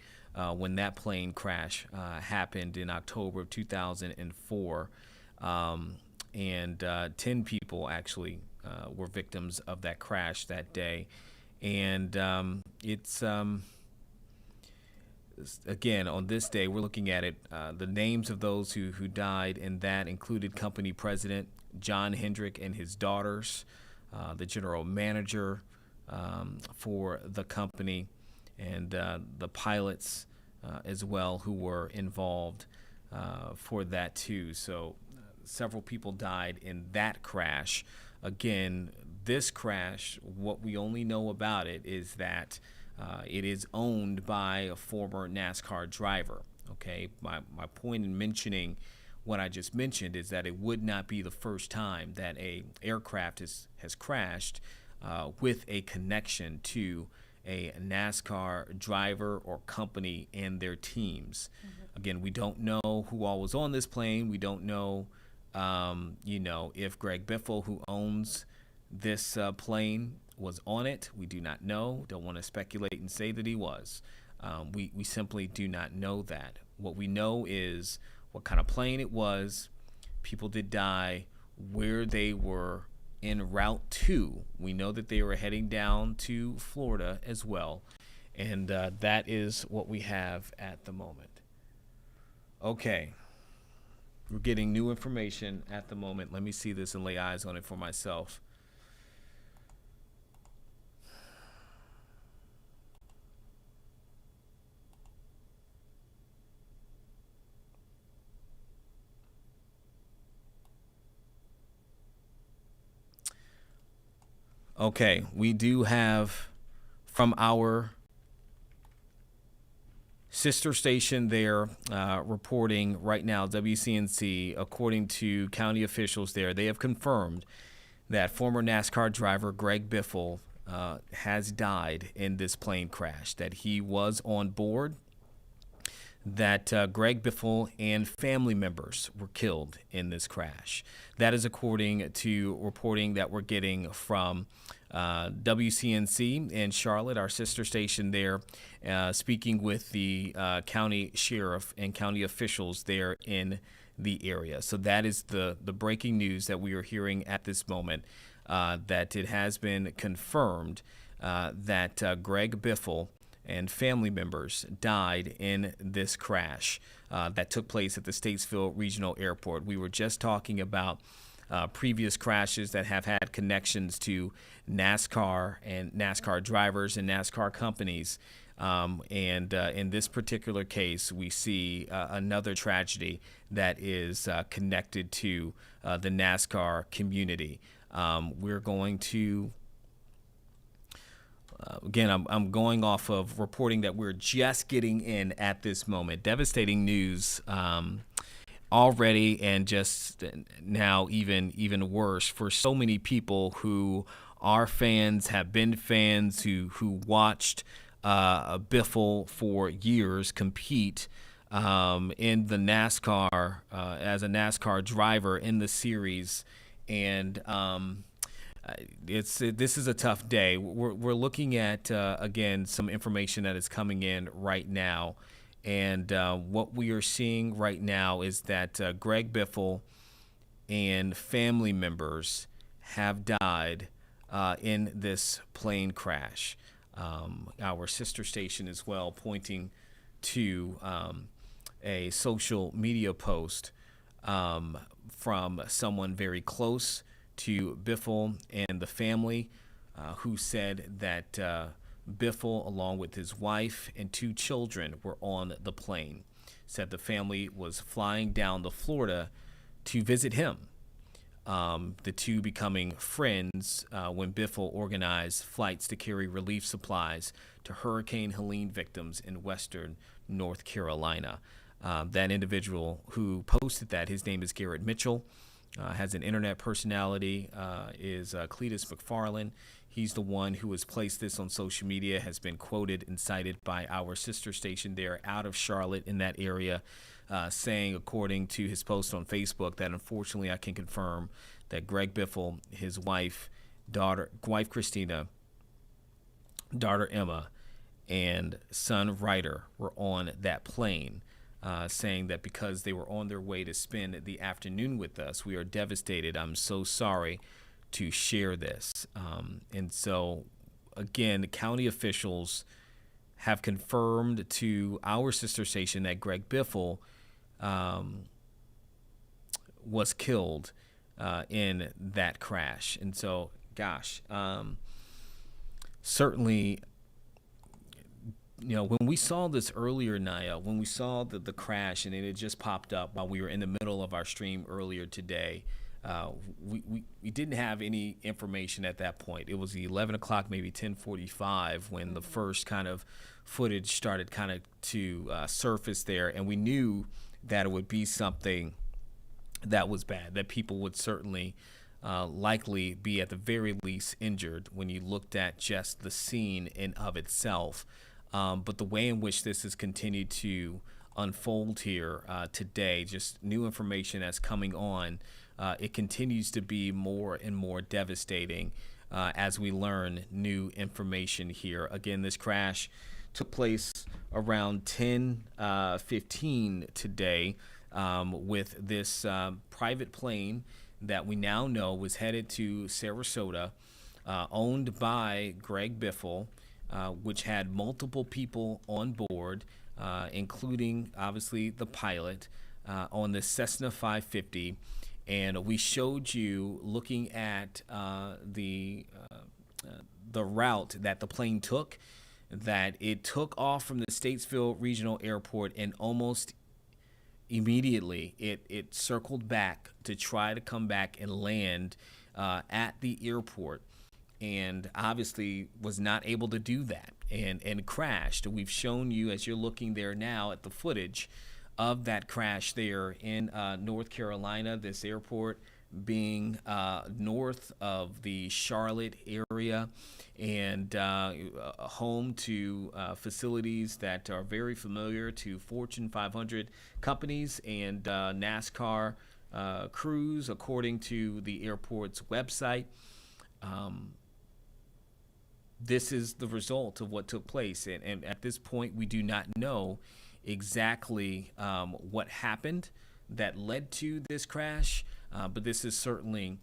[SPEAKER 1] when that plane crash happened in October of 2004. And 10 people actually were victims of that crash that day. And it's again, on this day, we're looking at it, the names of those who died, and that included company president John Hendrick and his daughters, the general manager for the company, and the pilots as well who were involved for that too. So several people died in that crash. Again, this crash, what we only know about it is that it is owned by a former NASCAR driver. Okay, my point in mentioning what I just mentioned is that it would not be the first time that a aircraft has crashed with a connection to a NASCAR driver or company and their teams. Mm-hmm. Again, we don't know who all was on this plane. We don't know, if Greg Biffle, who owns this plane, was on it. We do not know. Don't want to speculate and say that he was. We simply do not know that. What we know is what kind of plane it was, people did die, where they were en route to. We know that they were heading down to Florida as well. And that is what we have at the moment. Okay. We're getting new information at the moment. Let me see this and lay eyes on it for myself. Okay, we do have from our sister station there reporting right now, WCNC, according to county officials there, they have confirmed that former NASCAR driver Greg Biffle has died in this plane crash, that he was on board, that Greg Biffle and family members were killed in this crash. That is according to reporting that we're getting from WCNC in Charlotte, our sister station there, speaking with the county sheriff and county officials there in the area. So that is the breaking news that we are hearing at this moment, that it has been confirmed that Greg Biffle and family members died in this crash that took place at the Statesville Regional Airport. We were just talking about previous crashes that have had connections to NASCAR and NASCAR drivers and NASCAR companies. And in this particular case, we see another tragedy that is connected to the NASCAR community. We're going to again, I'm going off of reporting that we're just getting in at this moment. Devastating news already, and just now even worse for so many people who are fans, have been fans, who watched Biffle for years compete in the NASCAR as a NASCAR driver in the series, and this is a tough day. We're looking at again some information that is coming in right now, and what we are seeing right now is that Greg Biffle and family members have died in this plane crash. our sister station as well, pointing to a social media post from someone very close to Biffle and the family, who said that Biffle, along with his wife and 2 children, were on the plane. Said the family was flying down to Florida to visit him. The 2 becoming friends when Biffle organized flights to carry relief supplies to Hurricane Helene victims in western North Carolina. That individual who posted that, his name is Garrett Mitchell, has an internet personality, is Cletus McFarland. He's the one who has placed this on social media, has been quoted and cited by our sister station there out of Charlotte in that area, saying, according to his post on Facebook, that unfortunately I can confirm that Greg Biffle, his wife Christina, daughter Emma, and son Ryder were on that plane, saying that because they were on their way to spend the afternoon with us, we are devastated. I'm so sorry to share this. And so, again, the county officials have confirmed to our sister station that Greg Biffle was killed in that crash. And so, gosh, certainly, when we saw this earlier, Naya, when we saw the crash and it had just popped up while we were in the middle of our stream earlier today, we didn't have any information at that point. It was 11 o'clock, maybe 10:45, when the first kind of footage started kind of to surface there, and we knew that it would be something that was bad, that people would certainly likely be at the very least injured when you looked at just the scene in of itself. But the way in which this has continued to unfold here today, just new information that's coming on, it continues to be more and more devastating as we learn new information here. Again, this crash took place around 10:15 today with this private plane that we now know was headed to Sarasota, owned by Greg Biffle, which had multiple people on board, including obviously the pilot, on the Cessna 550. And we showed you, looking at the route that the plane took, that it took off from the Statesville Regional Airport, and almost immediately it circled back to try to come back and land at the airport, and obviously was not able to do that, and crashed. We've shown you, as you're looking there now at the footage of that crash there in North Carolina, this airport being north of the Charlotte area, and home to facilities that are very familiar to Fortune 500 companies and NASCAR crews, according to the airport's website. This is the result of what took place, and at this point we do not know exactly what happened that led to this crash, but this is certainly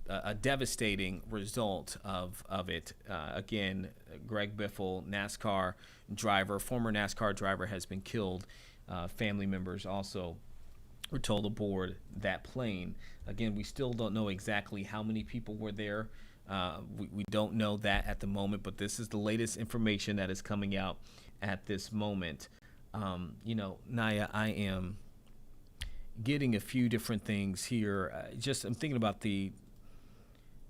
[SPEAKER 1] a devastating result of it. Again, Greg Biffle, NASCAR driver, former NASCAR driver, has been killed. Family members also were told aboard that plane. Again, we still don't know exactly how many people were there. We don't know that at the moment, but this is the latest information that is coming out at this moment. Naya, I am getting a few different things here. I'm thinking about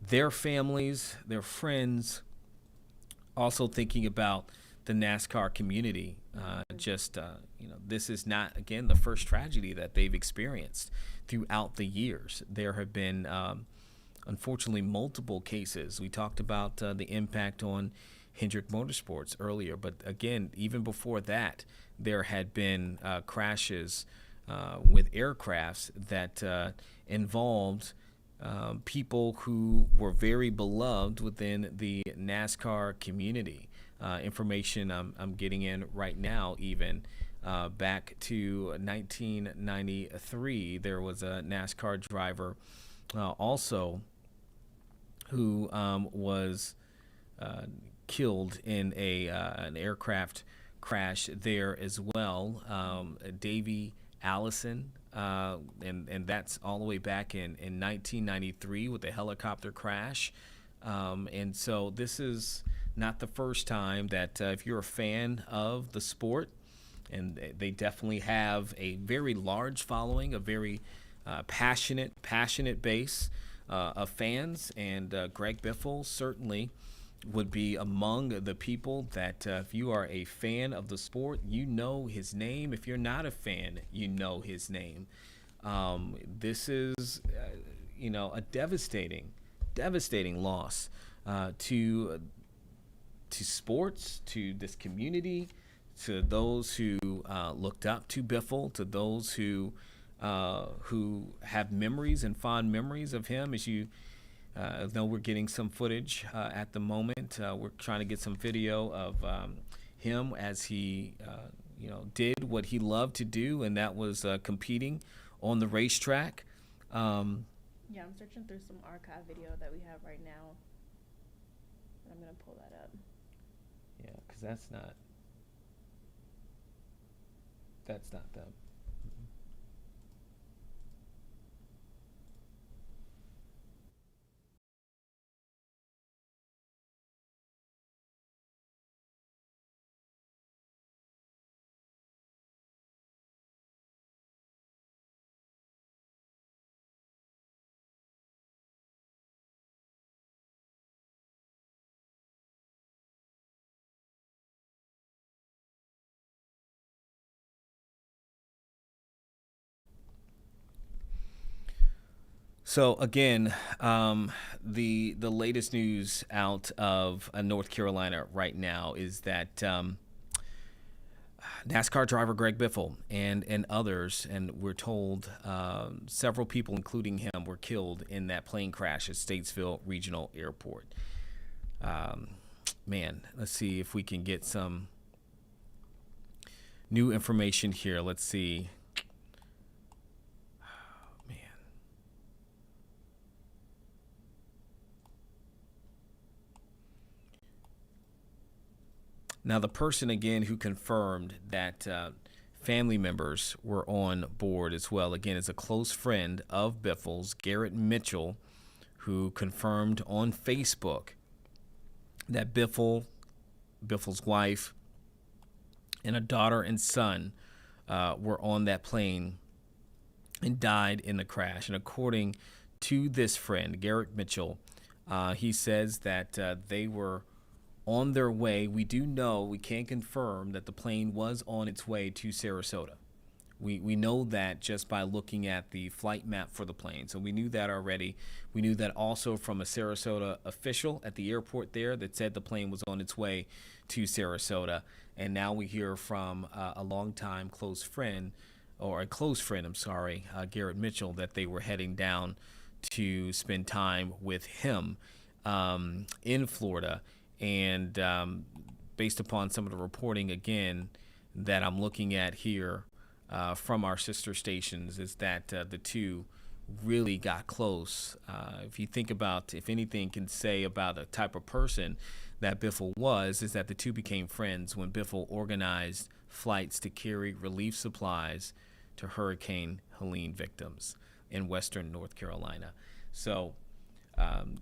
[SPEAKER 1] their families, their friends, also thinking about the NASCAR community. This is not, again, the first tragedy that they've experienced throughout the years. There have been, unfortunately, multiple cases. We talked about the impact on Hendrick Motorsports earlier, but again, even before that, there had been crashes with aircrafts that involved people who were very beloved within the NASCAR community. Information I'm getting in right now, even back to 1993, there was a NASCAR driver also who was killed in an aircraft crash there as well. Davy Allison, and that's all the way back in 1993 with a helicopter crash. And so this is not the first time that if you're a fan of the sport, and they definitely have a very large following, a very passionate base of fans, and Greg Biffle certainly would be among the people that if you are a fan of the sport, you know his name. If you're not a fan, you know his name. This is, a devastating loss to sports, to this community, to those who looked up to Biffle, to those who have memories and fond memories of him. As you know, we're getting some footage at the moment. We're trying to get some video of him as he, did what he loved to do, and that was competing on the racetrack.
[SPEAKER 3] Yeah, I'm searching through some archive video that we have right now. I'm going to pull that up.
[SPEAKER 1] Yeah, because that's not them. So again, the latest news out of North Carolina right now is that NASCAR driver Greg Biffle and others, and we're told several people, including him, were killed in that plane crash at Statesville Regional Airport. Man, let's see if we can get some new information here. Let's see. Now, the person, again, who confirmed that family members were on board as well, again, is a close friend of Biffle's, Garrett Mitchell, who confirmed on Facebook that Biffle's wife, and a daughter and son were on that plane and died in the crash. And according to this friend, Garrett Mitchell, he says that they were on their way. We do know, we can confirm that the plane was on its way to Sarasota. We know that just by looking at the flight map for the plane. So we knew that already. We knew that also from a Sarasota official at the airport there that said the plane was on its way to Sarasota. And now we hear from a longtime close friend, Garrett Mitchell, that they were heading down to spend time with him in Florida. And based upon some of the reporting, again, that I'm looking at here from our sister stations, is that the two really got close. If you think about, if anything can say about a type of person that Biffle was, is that the two became friends when Biffle organized flights to carry relief supplies to Hurricane Helene victims in western North Carolina. So, I'm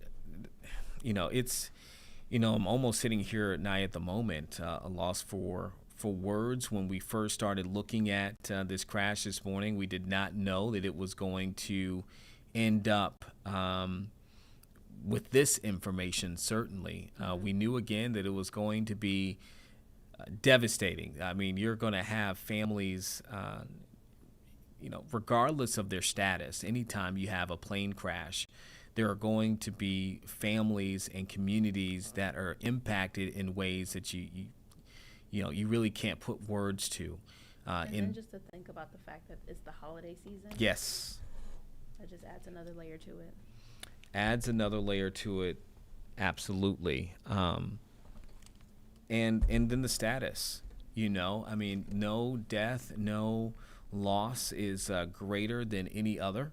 [SPEAKER 1] almost sitting here at the moment, a loss for words. When we first started looking at this crash this morning, we did not know that it was going to end up with this information, certainly. We knew, again, that it was going to be devastating. I mean, you're going to have families, regardless of their status, anytime you have a plane crash, there are going to be families and communities that are impacted in ways that you really can't put words to.
[SPEAKER 3] And then just to think about the fact that it's the holiday season.
[SPEAKER 1] Yes.
[SPEAKER 3] That just adds another layer to it.
[SPEAKER 1] Adds another layer to it, absolutely. And then the status, no death, no loss is greater than any other.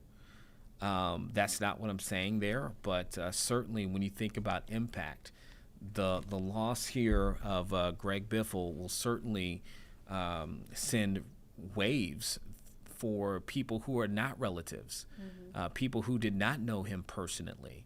[SPEAKER 1] That's not what I'm saying there, but certainly when you think about impact, the loss here of Greg Biffle will certainly send waves for people who are not relatives, people who did not know him personally,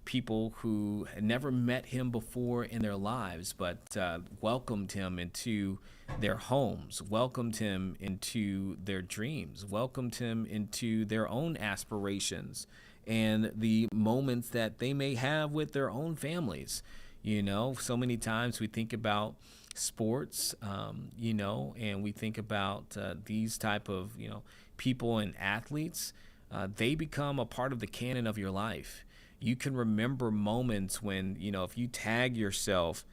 [SPEAKER 1] people who had never met him before in their lives, but welcomed him into their homes, welcomed him into their dreams, welcomed him into their own aspirations and the moments that they may have with their own families. You know, so many times we think about sports, you know, and we think about these type of, you know, people and athletes. They become a part of the canon of your life. You can remember moments when, you know, if you tag yourself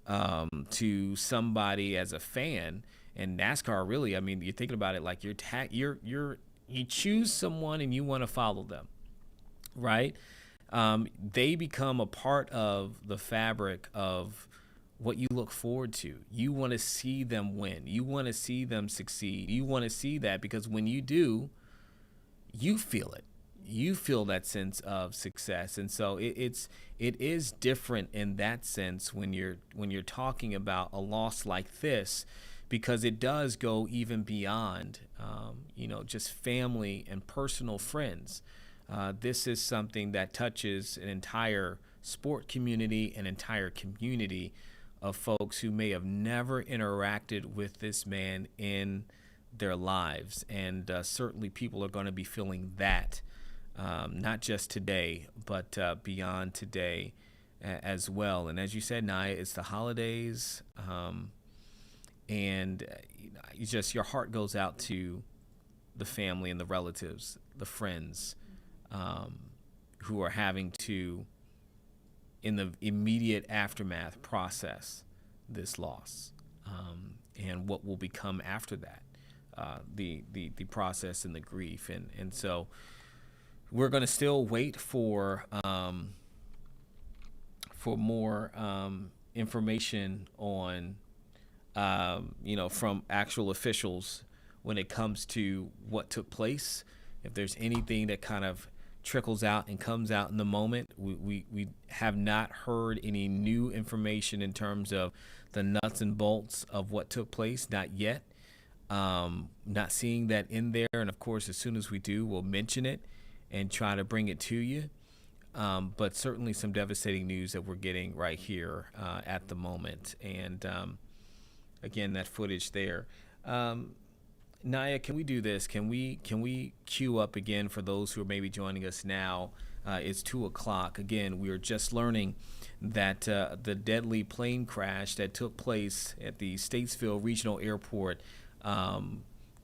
[SPEAKER 1] to somebody as a fan, and NASCAR really, I mean, you're thinking about it like you choose someone and you want to follow them, right? They become a part of the fabric of what you look forward to. You want to see them win. You want to see them succeed. You want to see that because when you do, you feel it. You feel that sense of success. And so it is different in that sense when you're talking about a loss like this, because it does go even beyond, you know, just family and personal friends. This is something that touches an entire sport community, an entire community of folks who may have never interacted with this man in their lives. And certainly people are going to be feeling that, not just today, but beyond today as well. And as you said, Naya, it's the holidays, and just your heart goes out to the family and the relatives, the friends, who are having to, in the immediate aftermath, process this loss, and what will become after that, the process and the grief. And so we're going to still wait for more information on, you know, from actual officials when it comes to what took place. If there's anything that kind of trickles out and comes out in the moment, we have not heard any new information in terms of the nuts and bolts of what took place, not yet. Not seeing that in there, and of course as soon as we do, we'll mention it and try to bring it to you. But certainly some devastating news that we're getting right here at the moment. And again, that footage there. Naya, can we do this? Can we queue up again for those who are maybe joining us now? It's 2:00. Again, we are just learning that the deadly plane crash that took place at the Statesville Regional Airport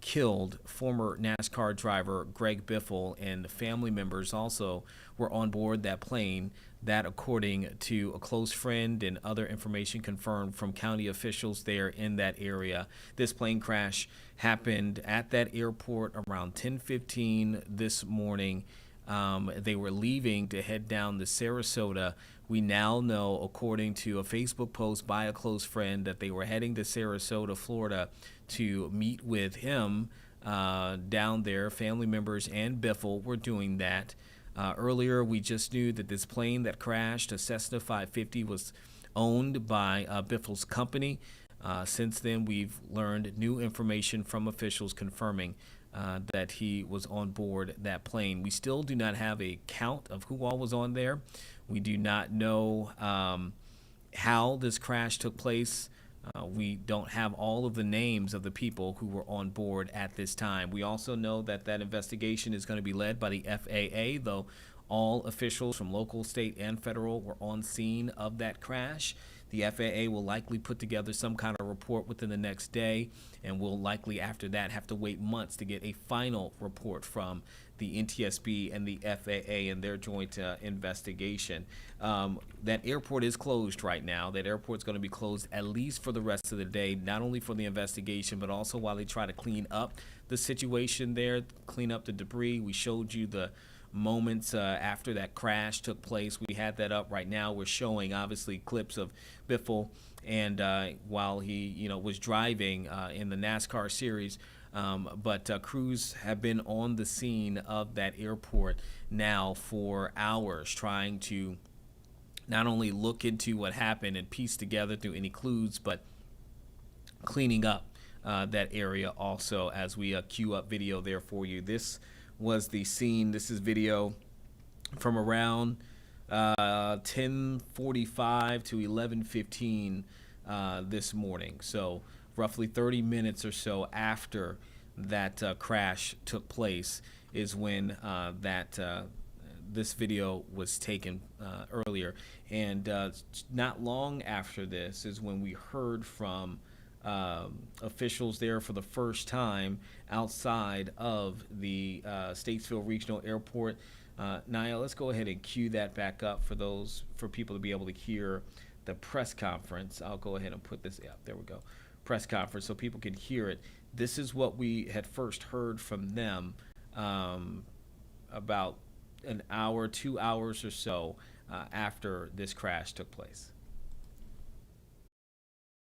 [SPEAKER 1] killed former NASCAR driver Greg Biffle, and family members also were on board that plane. That, according to a close friend and other information confirmed from county officials there in that area. This plane crash happened at that airport around 10:15 this morning. They were leaving to head down to Sarasota. We now know, according to a Facebook post by a close friend, that they were heading to Sarasota, Florida, to meet with him down there. Family members and Biffle were doing that. Earlier, we just knew that this plane that crashed, a Cessna 550, was owned by Biffle's company. Since then, we've learned new information from officials confirming that he was on board that plane. We still do not have a count of who all was on there. We do not know how this crash took place. We don't have all of the names of the people who were on board at this time. We also know that that investigation is going to be led by the FAA, though all officials from local, state, and federal were on scene of that crash. The FAA will likely put together some kind of report within the next day, and will likely after that have to wait months to get a final report from the NTSB and the FAA in their joint investigation. That airport is closed right now. That airport's going to be closed at least for the rest of the day, not only for the investigation, but also while they try to clean up the situation there, clean up the debris. We showed you the moments after that crash took place. We had that up right now. We're showing obviously clips of Biffle and while he was driving in the NASCAR series, but crews have been on the scene of that airport now for hours trying to not only look into what happened and piece together through any clues, but cleaning up that area also as we queue up video there for you. This was the scene. This is video from around 10:45 to 11:15 this morning. So roughly 30 minutes or so after that crash took place is when this video was taken earlier. And not long after this is when we heard from officials there for the first time outside of the Statesville Regional Airport. Nia, let's go ahead and cue that back up for people to be able to hear the press conference. I'll go ahead and put this up. There we go. Press conference so people can hear it. This is what we had first heard from them about an hour, 2 hours or so after this crash took place.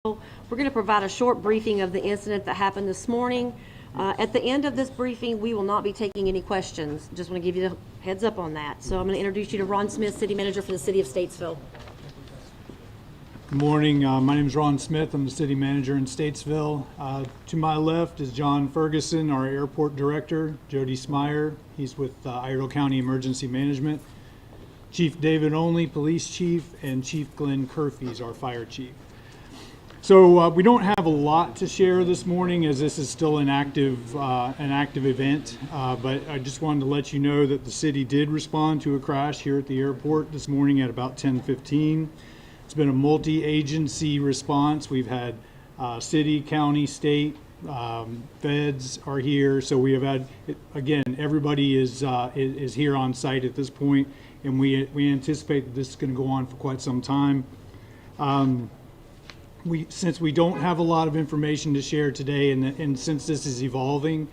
[SPEAKER 4] We're going to provide a short briefing of the incident that happened this morning. At the end of this briefing, we will not be taking any questions. Just want to give you the heads up on that. So I'm going to introduce you to Ron Smith, City Manager for the City of Statesville.
[SPEAKER 5] Good morning. My name is Ron Smith. I'm the City Manager in Statesville. To my left is John Ferguson, our Airport Director, Jody Smyer. He's with Iredell County Emergency Management. Chief David Only, Police Chief, and Chief Glenn Curfew is our Fire Chief. So we don't have a lot to share this morning as this is still an active event, but I just wanted to let you know that the city did respond to a crash here at the airport this morning at about 10:15. It's been a multi-agency response. We've had city, county, state, feds are here. So we have had, again, everybody is here on site at this point, and we anticipate that this is going to go on for quite some time. Since we don't have a lot of information to share today, and since this is evolving,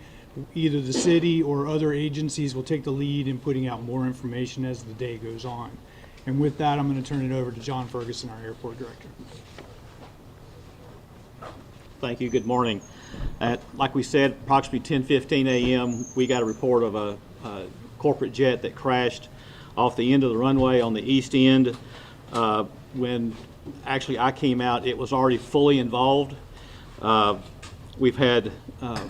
[SPEAKER 5] either the city or other agencies will take the lead in putting out more information as the day goes on. And with that, I'm going to turn it over to John Ferguson, our Airport Director.
[SPEAKER 6] Thank you. Good morning. Like we said, approximately 10:15 a.m., we got a report of a corporate jet that crashed off the end of the runway on the east end. When actually I came out, it was already fully involved. We've had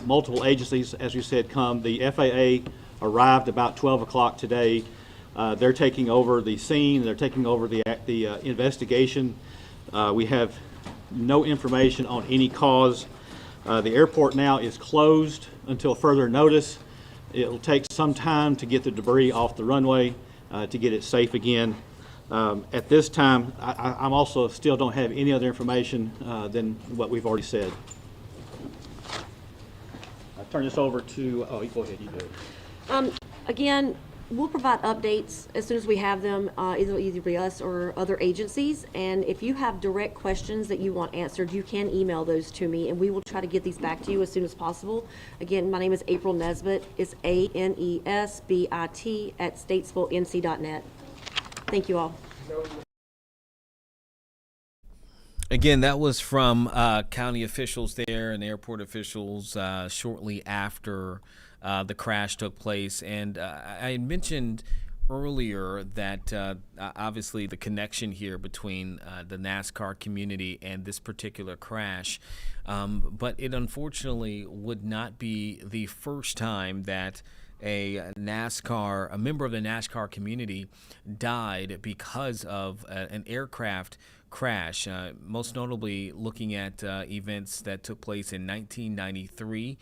[SPEAKER 6] multiple agencies, as you said, come. The FAA arrived about 12 o'clock today. They're taking over the scene. They're taking over the investigation. We have no information on any cause. The airport now is closed until further notice. It'll take some time to get the debris off the runway to get it safe again. At this time, I'm also still don't have any other information than what we've already said. I'll turn this over to, go ahead, you do it.
[SPEAKER 4] Again, we'll provide updates as soon as we have them, either by us or other agencies. And if you have direct questions that you want answered, you can email those to me, and we will try to get these back to you as soon as possible. Again, my name is April Nesbitt. It's ANESBIT at statesvillenc.net. Thank you all.
[SPEAKER 1] Again, that was from county officials there and airport officials shortly after the crash took place. And I had mentioned earlier that obviously the connection here between the NASCAR community and this particular crash, but it unfortunately would not be the first time that a member of the NASCAR community died because of an aircraft crash, most notably looking at events that took place in 1993.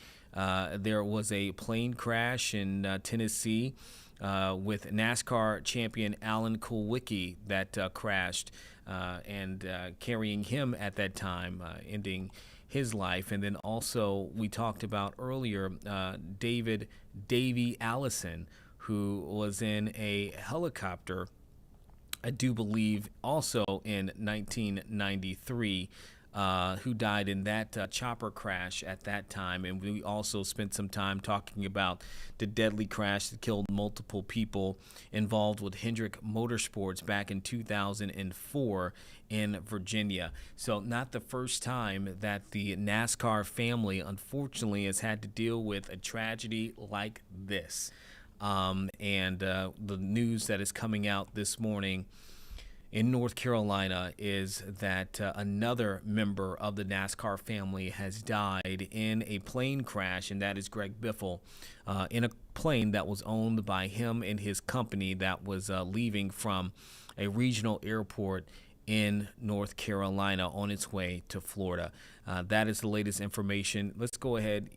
[SPEAKER 1] There was a plane crash in Tennessee with NASCAR champion Alan Kulwicki that crashed and carrying him at that time, ending his life. And then also we talked about earlier Davy Allison, who was in a helicopter, I do believe also in 1993, who died in that chopper crash at that time. And we also spent some time talking about the deadly crash that killed multiple people involved with Hendrick Motorsports back in 2004 in Virginia. So not the first time that the NASCAR family, unfortunately, has had to deal with a tragedy like this. And the news that is coming out this morning in North Carolina is that another member of the NASCAR family has died in a plane crash, and that is Greg Biffle, in a plane that was owned by him and his company that was leaving from a regional airport in North Carolina on its way to Florida. That is the latest information. Let's go ahead.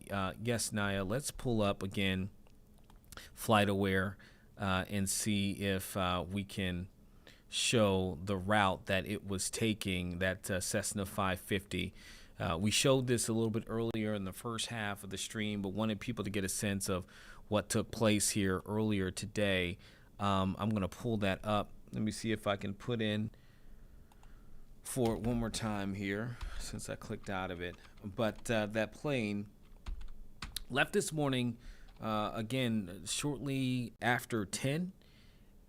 [SPEAKER 1] Yes, Naya, let's pull up again FlightAware and see if we can show the route that it was taking, that Cessna 550. We showed this a little bit earlier in the first half of the stream, but wanted people to get a sense of what took place here earlier today. I'm going to pull that up. Let me see if I can put in for it one more time here since I clicked out of it. But that plane left this morning, again, shortly after 10.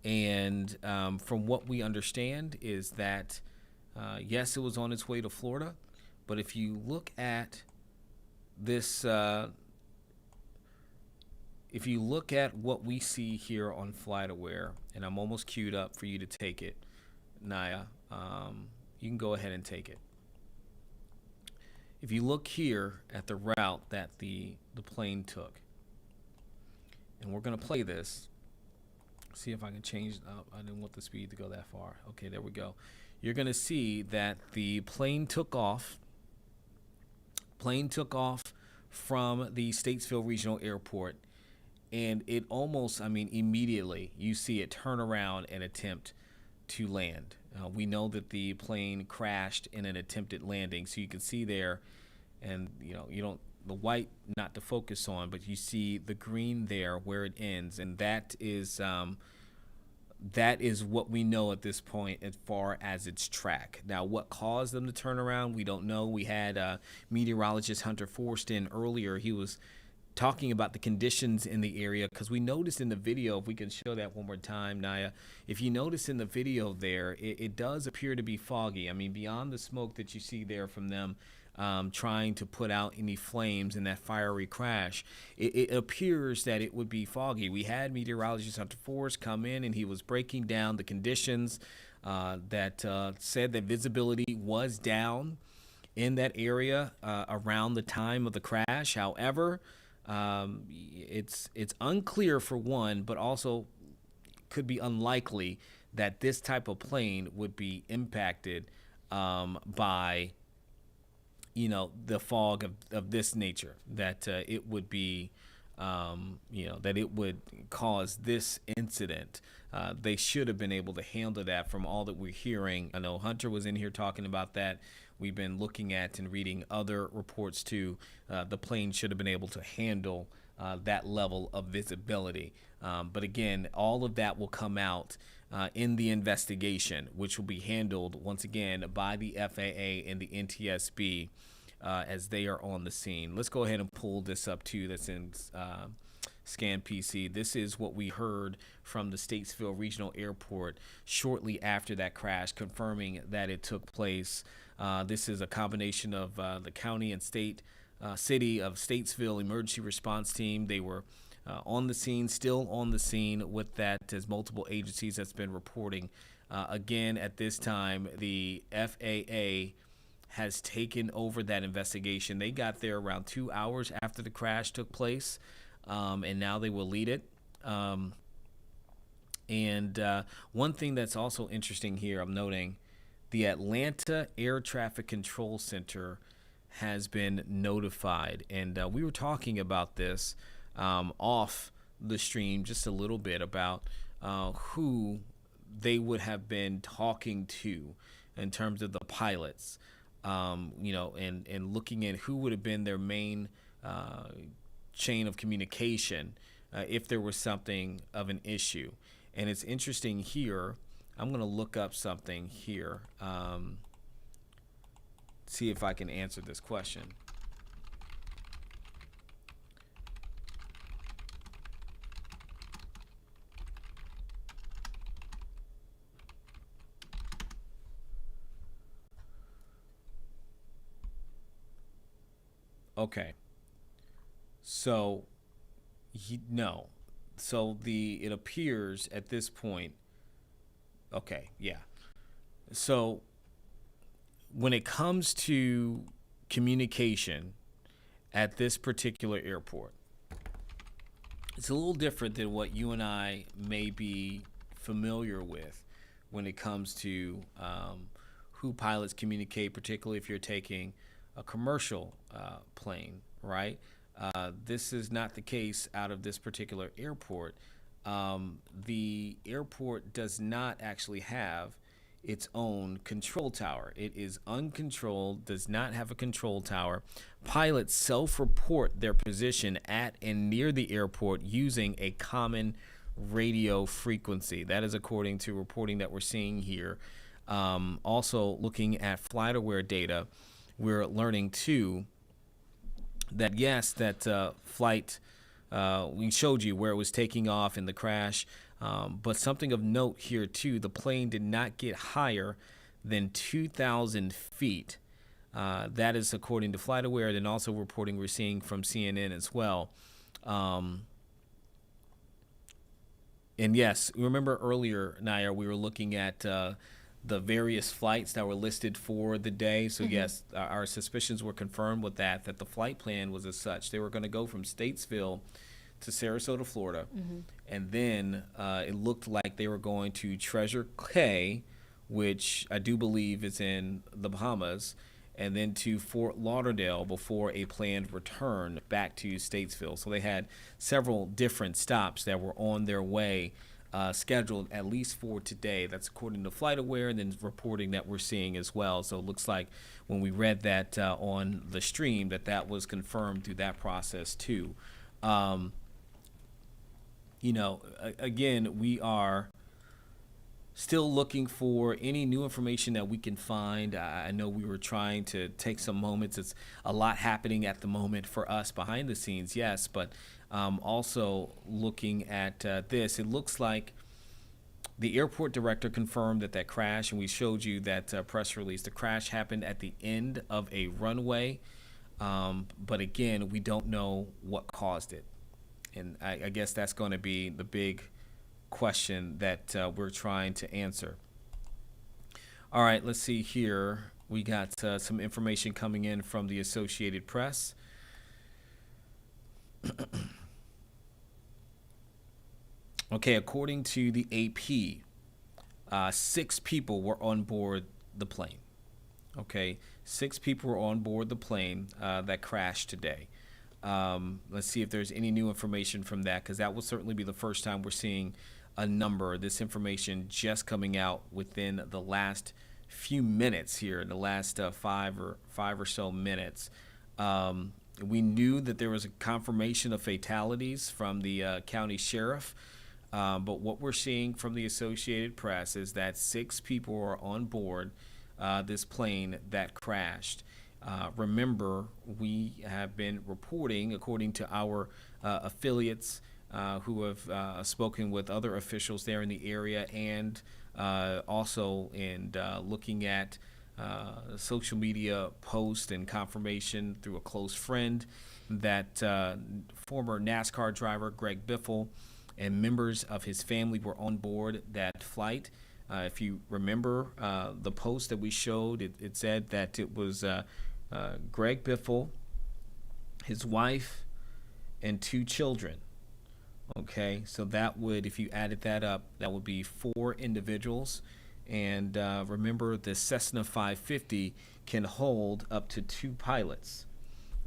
[SPEAKER 1] And from what we understand is that, yes, it was on its way to Florida. But if you look at this, if you look at what we see here on FlightAware, and I'm almost queued up for you to take it, Naya, you can go ahead and take it. If you look here at the route that the plane took, and we're going to play this. See if I can change. I didn't want the speed to go that far. Okay, there we go. You're going to see that the plane took off. Plane took off from the Statesville Regional Airport, and it almost, I mean, immediately you see it turn around and attempt to land. We know that the plane crashed in an attempted landing, so you can see there, and you don't. The white not to focus on, but you see the green there where it ends, and that is what we know at this point as far as its track. Now, what caused them to turn around, we don't know. We had meteorologist Hunter Forrest in earlier. He was talking about the conditions in the area, because we noticed in the video, if we can show that one more time, Naya, if you notice in the video there, it does appear to be foggy. I mean, beyond the smoke that you see there from them trying to put out any flames in that fiery crash, it appears that it would be foggy. We had meteorologist Hunter Forrest come in, and he was breaking down the conditions that said that visibility was down in that area around the time of the crash. However, it's unclear, for one, but also could be unlikely that this type of plane would be impacted by the fog of this nature, that it would be, that it would cause this incident. They should have been able to handle that from all that we're hearing. I know Hunter was in here talking about that. We've been looking at and reading other reports too. The plane should have been able to handle that level of visibility. But again, all of that will come out in the investigation, which will be handled once again by the FAA and the NTSB as they are on the scene. Let's go ahead and pull this up too. That's in Scan PC. This is what we heard from the Statesville Regional Airport shortly after that crash, confirming that it took place. This is a combination of the county and city of Statesville emergency response team. They were on the scene, still on the scene with that, as multiple agencies that's been reporting. Again, at this time, the FAA has taken over that investigation. They got there around 2 hours after the crash took place, and now they will lead it. And one thing that's also interesting here, I'm noting, the Atlanta Air Traffic Control Center has been notified. And we were talking about this off the stream just a little bit about who they would have been talking to in terms of the pilots, and looking at who would have been their main chain of communication if there was something of an issue. And it's interesting here. I'm going to look up something here, see if I can answer this question. Okay. So, no. So it appears at this point. Okay, yeah. So when it comes to communication at this particular airport, it's a little different than what you and I may be familiar with when it comes to who pilots communicate, particularly if you're taking a commercial plane, right? This is not the case out of this particular airport. The airport does not actually have its own control tower. It is uncontrolled, does not have a control tower. Pilots self-report their position at and near the airport using a common radio frequency. That is according to reporting that we're seeing here. Also, looking at FlightAware data, we're learning too that yes, that flight, we showed you where it was taking off in the crash. But something of note here too, the plane did not get higher than 2,000 feet. That is according to FlightAware, and also reporting we're seeing from CNN as well. And yes, remember earlier, Naya, we were looking at the various flights that were listed for the day. So yes, our suspicions were confirmed with that the flight plan was as such. They were going to go from Statesville to Sarasota, Florida. And then it looked like they were going to Treasure Cay, which I do believe is in the Bahamas, and then to Fort Lauderdale before a planned return back to Statesville. So they had several different stops that were on their way, scheduled at least for today. That's according to FlightAware, and then reporting that we're seeing as well. So it looks like when we read that on the stream, that was confirmed through that process too. Again, we are still looking for any new information that we can find. I know we were trying to take some moments. It's a lot happening at the moment for us behind the scenes, yes, but also looking at this, it looks like the airport director confirmed that crash, and we showed you that press release. The crash happened at the end of a runway, but again, we don't know what caused it. And I guess that's going to be the big question that we're trying to answer. All right, let's see here. We got some information coming in from the Associated Press. Okay, according to the AP, 6 people were on board the plane. Okay, 6 people were on board the plane that crashed today. Let's see if there's any new information from that, because that will certainly be the first time we're seeing a number. This information just coming out within the last few minutes here, in the last five or so minutes. We knew that there was a confirmation of fatalities from the county sheriff, but what we're seeing from the Associated Press is that 6 people are on board this plane that crashed. Remember, we have been reporting, according to our affiliates who have spoken with other officials there in the area, and also in looking at social media posts and confirmation through a close friend, that former NASCAR driver Greg Biffle and members of his family were on board that flight. If you remember the post that we showed, it said that it was Greg Biffle, his wife, and 2 children. Okay, so that would, if you added that up, that would be 4 individuals. And remember, the Cessna 550 can hold up to 2 pilots.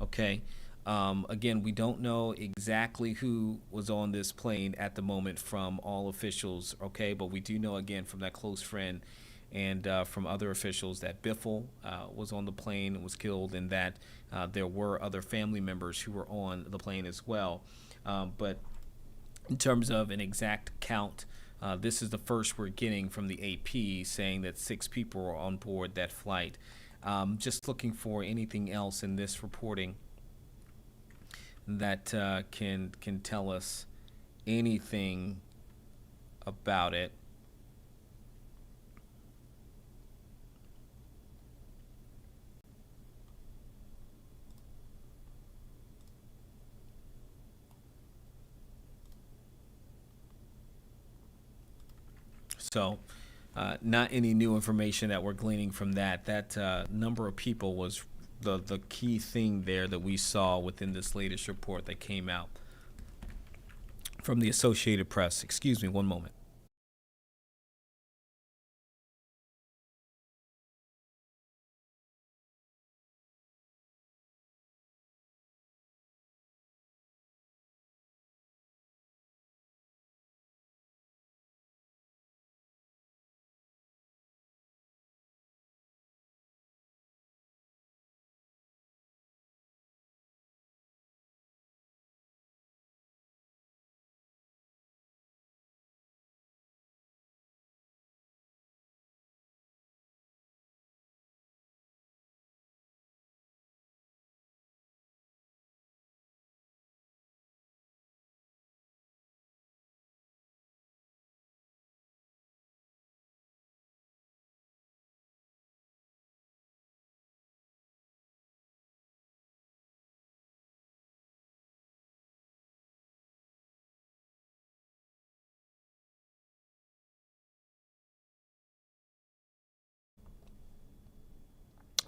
[SPEAKER 1] Okay, again, we don't know exactly who was on this plane at the moment from all officials. Okay, but we do know, again, from that close friend and from other officials, that Biffle was on the plane and was killed, and that there were other family members who were on the plane as well. But in terms of an exact count, this is the first we're getting from the AP, saying that 6 people were on board that flight. Just looking for anything else in this reporting that can tell us anything about it. So not any new information that we're gleaning from that. That number of people was the key thing there that we saw within this latest report that came out from the Associated Press. Excuse me one moment.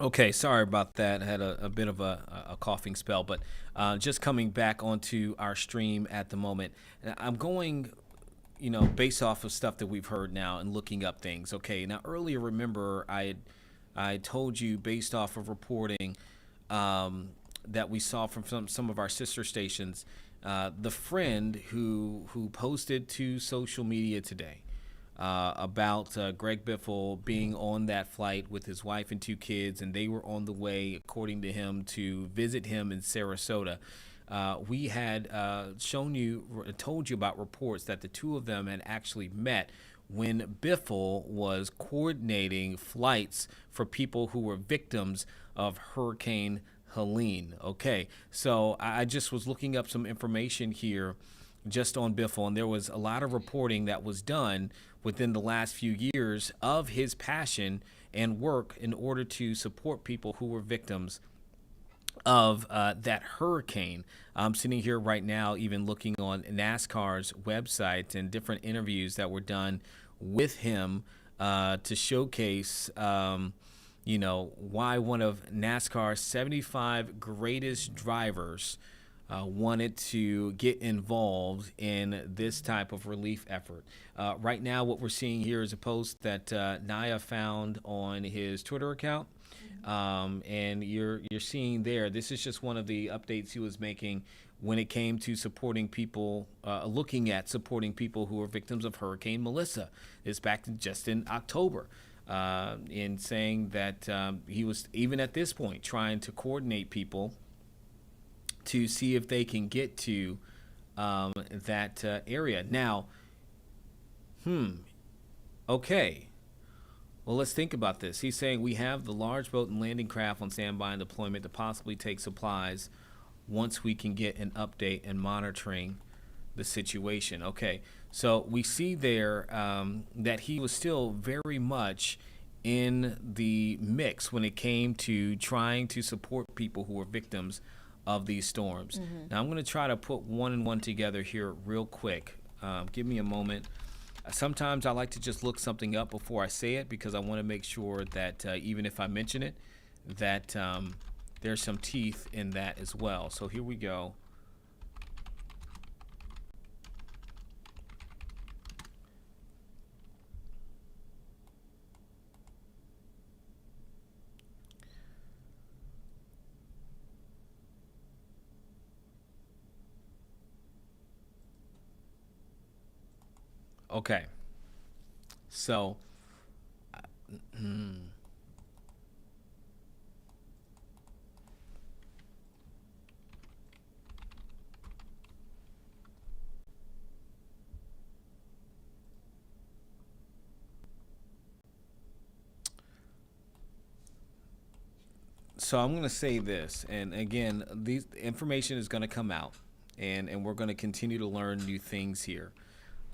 [SPEAKER 1] Okay, sorry about that. I had a bit of a coughing spell, but just coming back onto our stream at the moment. I'm going, based off of stuff that we've heard now and looking up things. Okay, now earlier, remember, I told you based off of reporting that we saw from some of our sister stations, the friend who posted to social media today about Greg Biffle being on that flight with his wife and 2 kids, and they were on the way, according to him, to visit him in Sarasota. We had told you about reports that the 2 of them had actually met when Biffle was coordinating flights for people who were victims of Hurricane Helene. Okay, so I just was looking up some information here just on Biffle, and there was a lot of reporting that was done within the last few years of his passion and work in order to support people who were victims of that hurricane. I'm sitting here right now even looking on NASCAR's website and different interviews that were done with him to showcase why one of NASCAR's 75 greatest drivers wanted to get involved in this type of relief effort. Right now, what we're seeing here is a post that Naya found on his Twitter account. And you're seeing there, this is just one of the updates he was making when it came to supporting people, looking at supporting people who were victims of Hurricane Melissa. It's back just in October. In saying that he was, even at this point, trying to coordinate people to see if they can get to that area. Now, okay. Well, let's think about this. He's saying we have the large boat and landing craft on standby and deployment to possibly take supplies once we can get an update and monitoring the situation. Okay, so we see there that he was still very much in the mix when it came to trying to support people who were victims of these storms. Now I'm going to try to put one and one together here real quick. Give me a moment. Sometimes I like to just look something up before I say it because I want to make sure that even if I mention it, that there's some teeth in that as well. So here we go. Okay, so I'm going to say this, and again, these information is going to come out, and we're going to continue to learn new things here.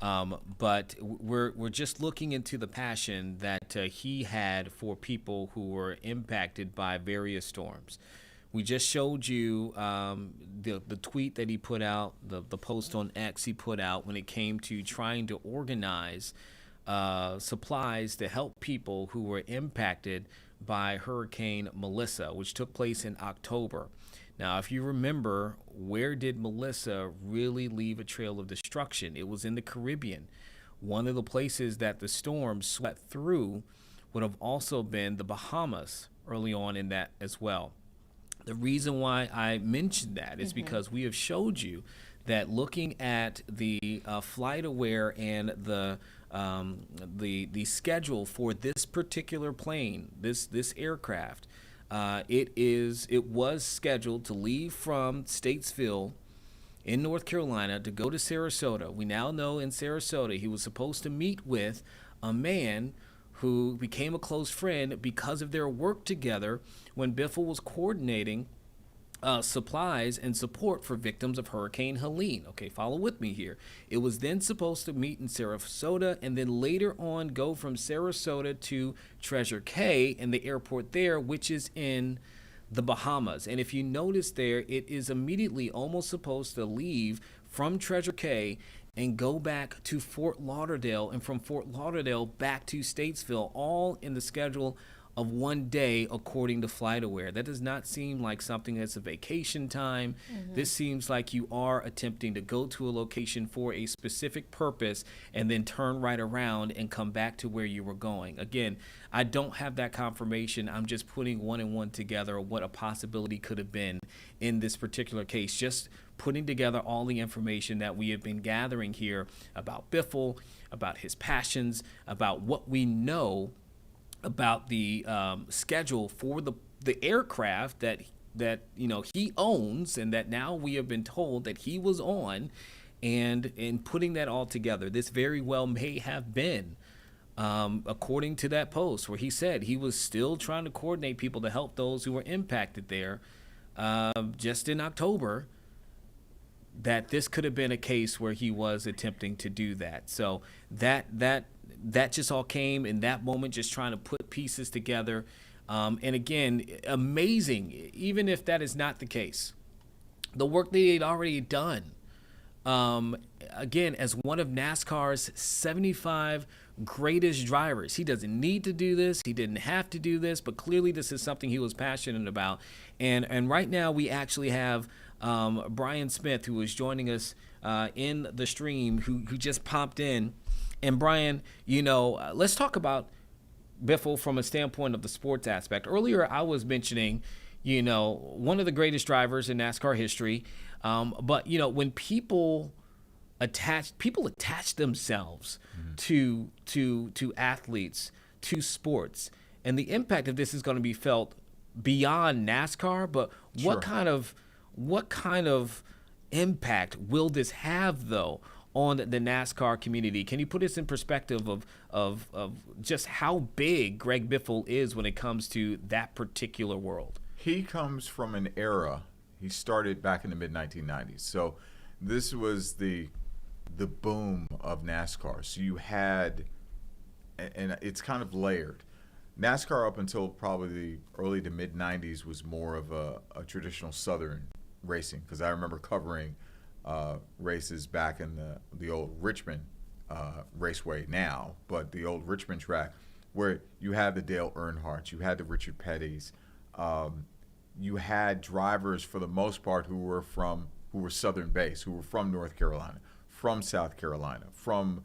[SPEAKER 1] But we're just looking into the passion that he had for people who were impacted by various storms. We just showed you the tweet that he put out, the post on X he put out when it came to trying to organize supplies to help people who were impacted by Hurricane Melissa, which took place in October. Now, if you remember, where did Melissa really leave a trail of destruction? It was in the Caribbean. One of the places that the storm swept through would have also been the Bahamas early on in that as well. The reason why I mentioned that is because we have showed you that looking at the FlightAware and the schedule for this particular plane, this aircraft, it was scheduled to leave from Statesville in North Carolina to go to Sarasota. We now know in Sarasota he was supposed to meet with a man who became a close friend because of their work together when Biffle was coordinating supplies and support for victims of Hurricane Helene. Okay, follow with me here. It was then supposed to meet in Sarasota and then later on go from Sarasota to Treasure Cay and the airport there, which is in the Bahamas. And if you notice there, it is immediately almost supposed to leave from Treasure Cay and go back to Fort Lauderdale, and from Fort Lauderdale back to Statesville, all in the schedule of one day according to FlightAware. That does not seem like something that's a vacation time. This seems like you are attempting to go to a location for a specific purpose and then turn right around and come back to where you were going. Again, I don't have that confirmation. I'm just putting one and one together of what a possibility could have been in this particular case. Just putting together all the information that we have been gathering here about Biffle, about his passions, about what we know about the schedule for the aircraft that he owns, and that now we have been told that he was on, and in putting that all together, this very well may have been, according to that post where he said he was still trying to coordinate people to help those who were impacted there, just in October, that this could have been a case where he was attempting to do that. So that just all came in that moment, just trying to put pieces together. And again, amazing, even if that is not the case, the work that he had already done. Again, as one of NASCAR's 75 greatest drivers, he doesn't need to do this. He didn't have to do this, but clearly this is something he was passionate about. And right now we actually have Brian Smith, who is joining us in the stream, who just popped in. And Brian, let's talk about Biffle from a standpoint of the sports aspect. Earlier, I was mentioning, one of the greatest drivers in NASCAR history. But when people attach themselves to athletes, to sports, and the impact of this is going to be felt beyond NASCAR. But what kind of impact will this have, though, on the NASCAR community? Can you put us in perspective of just how big Greg Biffle is when it comes to that particular world?
[SPEAKER 7] He comes from an era. He started back in the mid-1990s. So this was the boom of NASCAR. So you had, and it's kind of layered. NASCAR up until probably the early to mid-90s was more of a traditional Southern racing, because I remember covering races back in the old Richmond Raceway now, but the old Richmond track, where you had the Dale Earnhardts, you had the Richard Pettys, you had drivers for the most part who were Southern based, who were from North Carolina, from South Carolina, from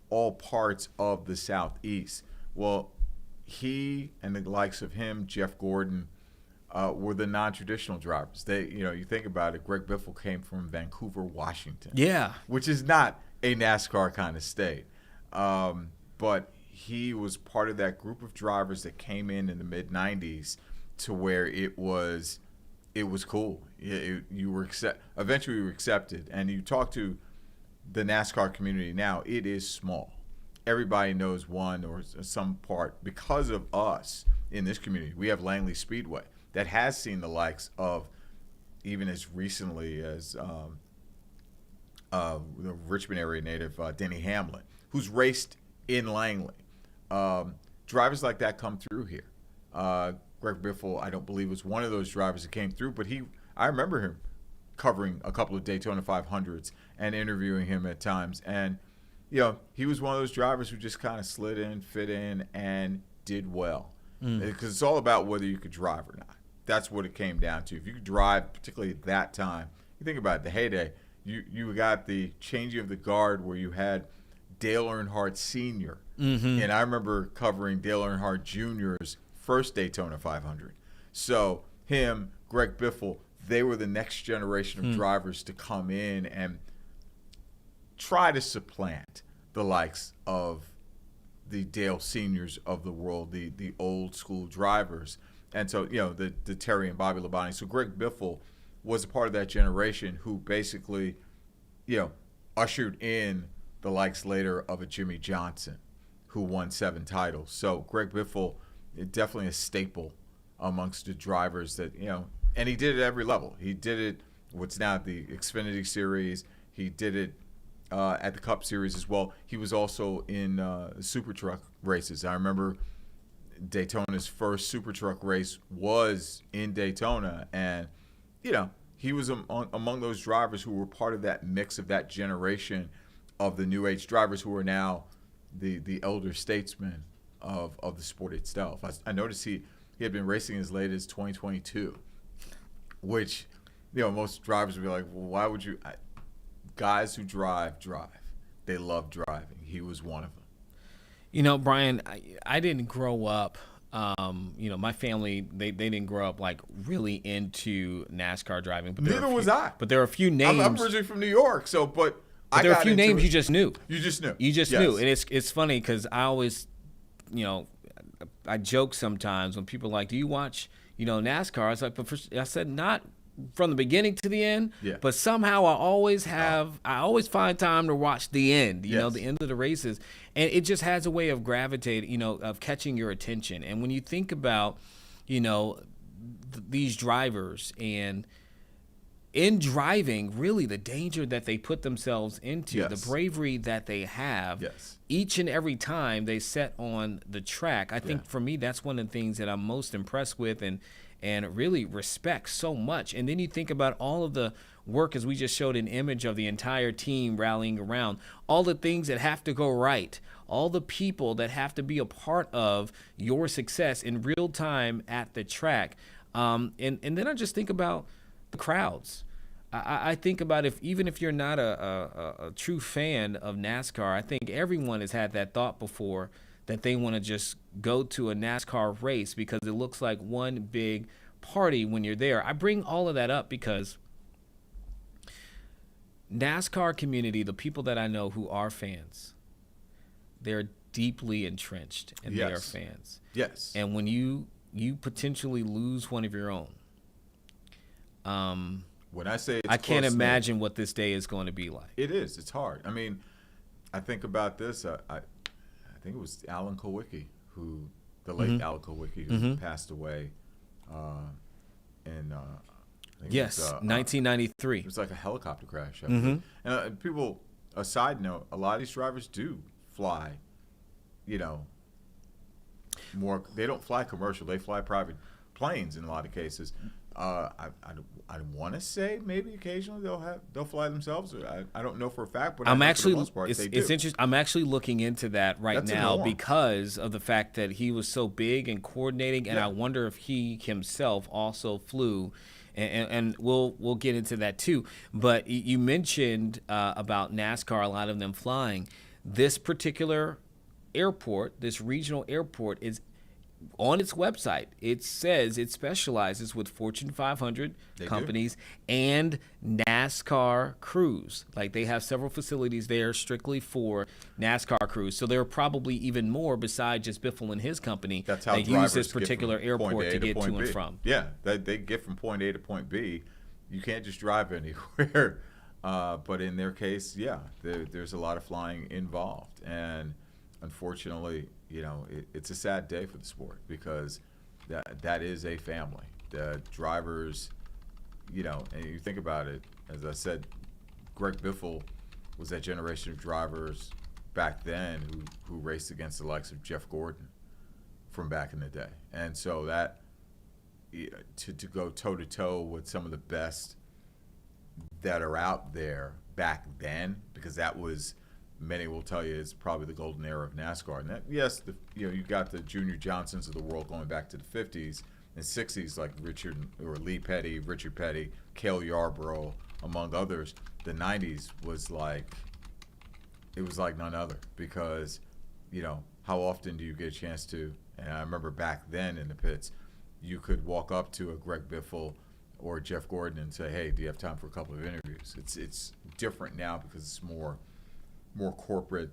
[SPEAKER 7] all parts of the Southeast. Well, he and the likes of him, Jeff Gordon, were the non-traditional drivers. You think about it, Greg Biffle came from Vancouver, Washington. Yeah. Which is not a NASCAR kind of state. But he was part of that group of drivers that came in the mid-90s to where it was cool. You were eventually you were accepted. And you talk to the NASCAR community now, it is small. Everybody knows one or some part because of us in this community. We have Langley Speedway that has seen the likes of, even as recently as the Richmond area native Denny Hamlin, who's raced in Langley. Drivers like that come through here. Greg Biffle, I don't believe, was one of those drivers that came through, but I remember him covering a couple of Daytona 500s and interviewing him at times. And he was one of those drivers who just kind of slid in, fit in, and did well. Because it's all about whether you could drive or not. That's what it came down to. If you could drive, particularly at that time, you think about it, the heyday, you got the changing of the guard where you had Dale Earnhardt Sr. And I remember covering Dale Earnhardt Jr.'s first Daytona 500. So him, Greg Biffle, they were the next generation of drivers to come in and try to supplant the likes of the Dale Seniors of the world, the old school drivers. And so, the Terry and Bobby Labonte. So Greg Biffle was a part of that generation who basically, ushered in the likes later of a Jimmy Johnson who won 7 titles. So Greg Biffle is definitely a staple amongst the drivers that, and he did it at every level. He did it what's now the Xfinity Series. He did it at the Cup Series as well. He was also in Super Truck races. I remember Daytona's first Super Truck race was in Daytona, and he was among those drivers who were part of that mix of that generation of the new age drivers who are now the elder statesmen of the sport itself. I noticed he had been racing as late as 2022, which most drivers would be like, well, why would you? Guys who drive. They love driving. He was one of them.
[SPEAKER 1] Brian, I didn't grow up. My family, they didn't grow up like really into NASCAR driving. But
[SPEAKER 7] Neither was I.
[SPEAKER 1] But there are a few names.
[SPEAKER 7] I'm originally from New York, but
[SPEAKER 1] there are a few names you just knew.
[SPEAKER 7] You just knew.
[SPEAKER 1] Yes. Knew. And it's funny because I always, I joke sometimes when people are like, do you watch, NASCAR? I was like, I said not from the beginning to the end, but somehow I always find time to watch the end, the end of the races. And it just has a way of gravitating, of catching your attention. And when you think about, these drivers and in driving, really the danger that they put themselves into, the bravery that they have each and every time they set on the track. I think for me, that's one of the things that I'm most impressed with and really respect so much. And then you think about all of the work, as we just showed an image of the entire team rallying around, all the things that have to go right, all the people that have to be a part of your success in real time at the track. And then I just think about the crowds. I think about even if you're not a true fan of NASCAR, I think everyone has had that thought before that they want to just go to a NASCAR race because it looks like one big party when you're there. I bring all of that up because NASCAR community, the people that I know who are fans, they're deeply entrenched and they are fans.
[SPEAKER 7] Yes.
[SPEAKER 1] And when you potentially lose one of your own,
[SPEAKER 7] when I say
[SPEAKER 1] I can't imagine what this day is going to be like.
[SPEAKER 7] It is. It's hard. I mean, I think about this. I think it was Alan Kowicki, the late Alan Kowicki, who passed away in I think it was,
[SPEAKER 1] 1993.
[SPEAKER 7] It was like a helicopter crash. I believe. And people, a side note, a lot of these drivers do fly, more. They don't fly commercial. They fly private planes in a lot of cases. I want to say maybe occasionally they'll fly themselves. I don't know for a fact, but
[SPEAKER 1] I'm
[SPEAKER 7] for the most part,
[SPEAKER 1] it's
[SPEAKER 7] they do.
[SPEAKER 1] interesting. I'm actually looking into that
[SPEAKER 7] That's
[SPEAKER 1] now because of the fact that he was so big and coordinating, and I wonder if he himself also flew. And we'll get into that too. But you mentioned about NASCAR, a lot of them flying. This particular airport, this regional airport, is on its website. It says it specializes with Fortune 500 companies and NASCAR crews. Like they have several facilities there strictly for NASCAR crews. So there are probably even more besides just Biffle and his company that use this particular airport to get to and from.
[SPEAKER 7] Yeah, they get from point A to point B. You can't just drive anywhere. But in their case, there's a lot of flying involved. And unfortunately, it's a sad day for the sport because that is a family. The drivers, and you think about it, as I said, Greg Biffle was that generation of drivers back then who raced against the likes of Jeff Gordon from back in the day. And so that to go toe-to-toe with some of the best that are out there back then, because that was many will tell you is probably the golden era of NASCAR. And that, yes, you got the Junior Johnsons of the world going back to the 50s and 60s, like Lee Petty, Richard Petty, Cale Yarborough, among others. The 90s was like none other, because, how often do you get a chance to, and I remember back then in the pits, you could walk up to a Greg Biffle or Jeff Gordon and say, hey, do you have time for a couple of interviews? It's different now because it's more corporate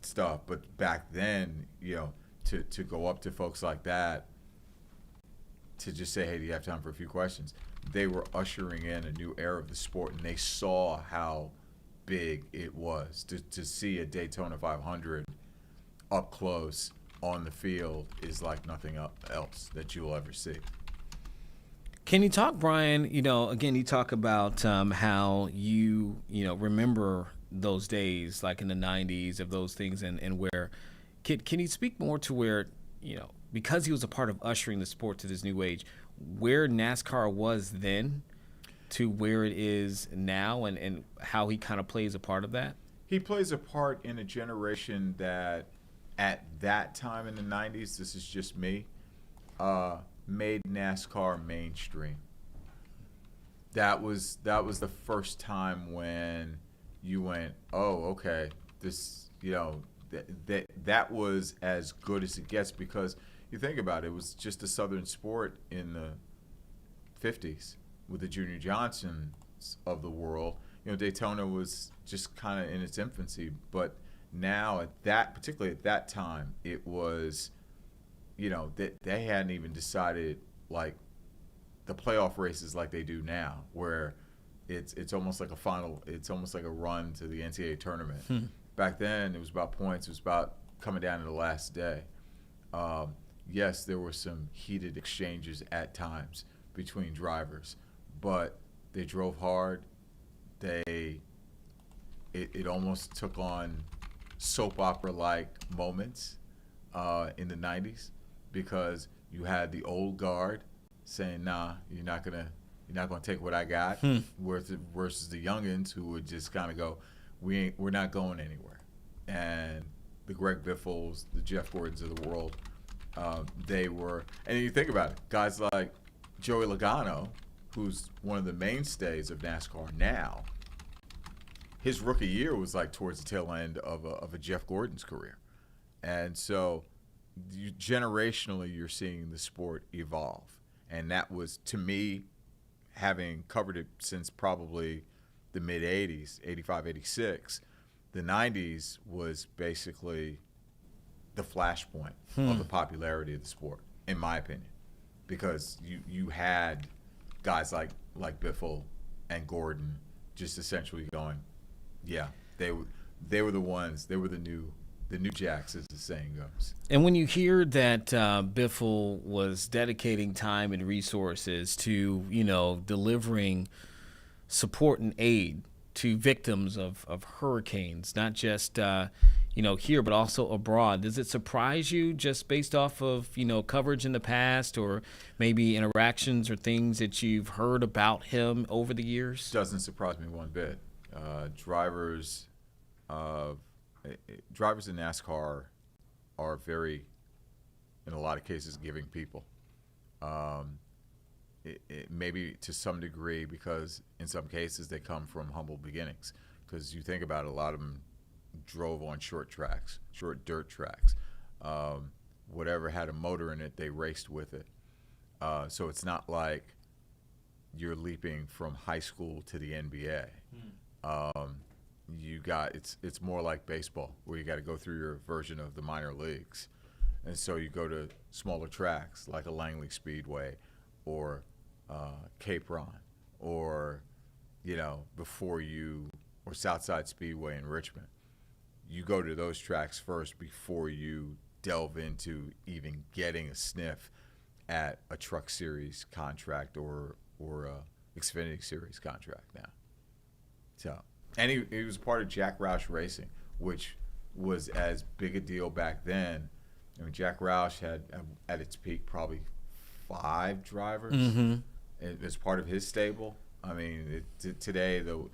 [SPEAKER 7] stuff. But back then, to go up to folks like that, to just say, hey, do you have time for a few questions? They were ushering in a new era of the sport, and they saw how big it was. To see a Daytona 500 up close on the field is like nothing else that you'll ever see.
[SPEAKER 1] Can you talk, Brian, again, you talk about how you remember those days, like in the 90s, of those things, and where, can you speak more to where, because he was a part of ushering the sport to this new age, where NASCAR was then to where it is now, and how he kind of plays a part of that?
[SPEAKER 7] He plays a part in a generation that at that time in the 90s, this is just me, made NASCAR mainstream. That was the first time when you went, oh, okay, this, that was as good as it gets, because you think about it, it was just a Southern sport in the 50s with the Junior Johnsons of the world. Daytona was just kind of in its infancy, but now particularly at that time, it was, they hadn't even decided like the playoff races like they do now, where it's almost like it's almost like a run to the NCAA tournament. Back then, it was about points. It was about coming down to the last day. Yes, there were some heated exchanges at times between drivers, but they drove hard. It almost took on soap opera-like moments in the 90s, because you had the old guard saying, nah, you're not gonna take what I got, versus the youngins who would just kind of go, we're not going anywhere. And the Greg Biffles, the Jeff Gordons of the world, they were, and you think about it, guys like Joey Logano, who's one of the mainstays of NASCAR now, his rookie year was like towards the tail end of a Jeff Gordon's career. And so generationally, you're seeing the sport evolve. And that was, to me, having covered it since probably the mid-'80s, 85, 86, the 90s was basically the flashpoint of the popularity of the sport, in my opinion. Because you had guys like Biffle and Gordon just essentially going, yeah, they were the ones, they were the new Jacks, as the saying goes.
[SPEAKER 1] And when you hear that Biffle was dedicating time and resources to, delivering support and aid to victims of hurricanes, not just, here, but also abroad, does it surprise you, just based off of, coverage in the past, or maybe interactions or things that you've heard about him over the years?
[SPEAKER 7] Doesn't surprise me one bit. Drivers in NASCAR are very, in a lot of cases, giving people. Maybe to some degree, because in some cases they come from humble beginnings. Because you think about it, a lot of them drove on short dirt tracks. Whatever had a motor in it, they raced with it. So it's not like you're leaping from high school to the NBA. It's more like baseball, where you got to go through your version of the minor leagues. And so you go to smaller tracks like a Langley Speedway or Cape Ron, or or Southside Speedway in Richmond. You go to those tracks first before you delve into even getting a sniff at a Truck Series contract or Xfinity Series contract now. So, and he was part of Jack Roush Racing, which was as big a deal back then. I mean, Jack Roush had at its peak probably 5 drivers as part of his stable. I mean, today the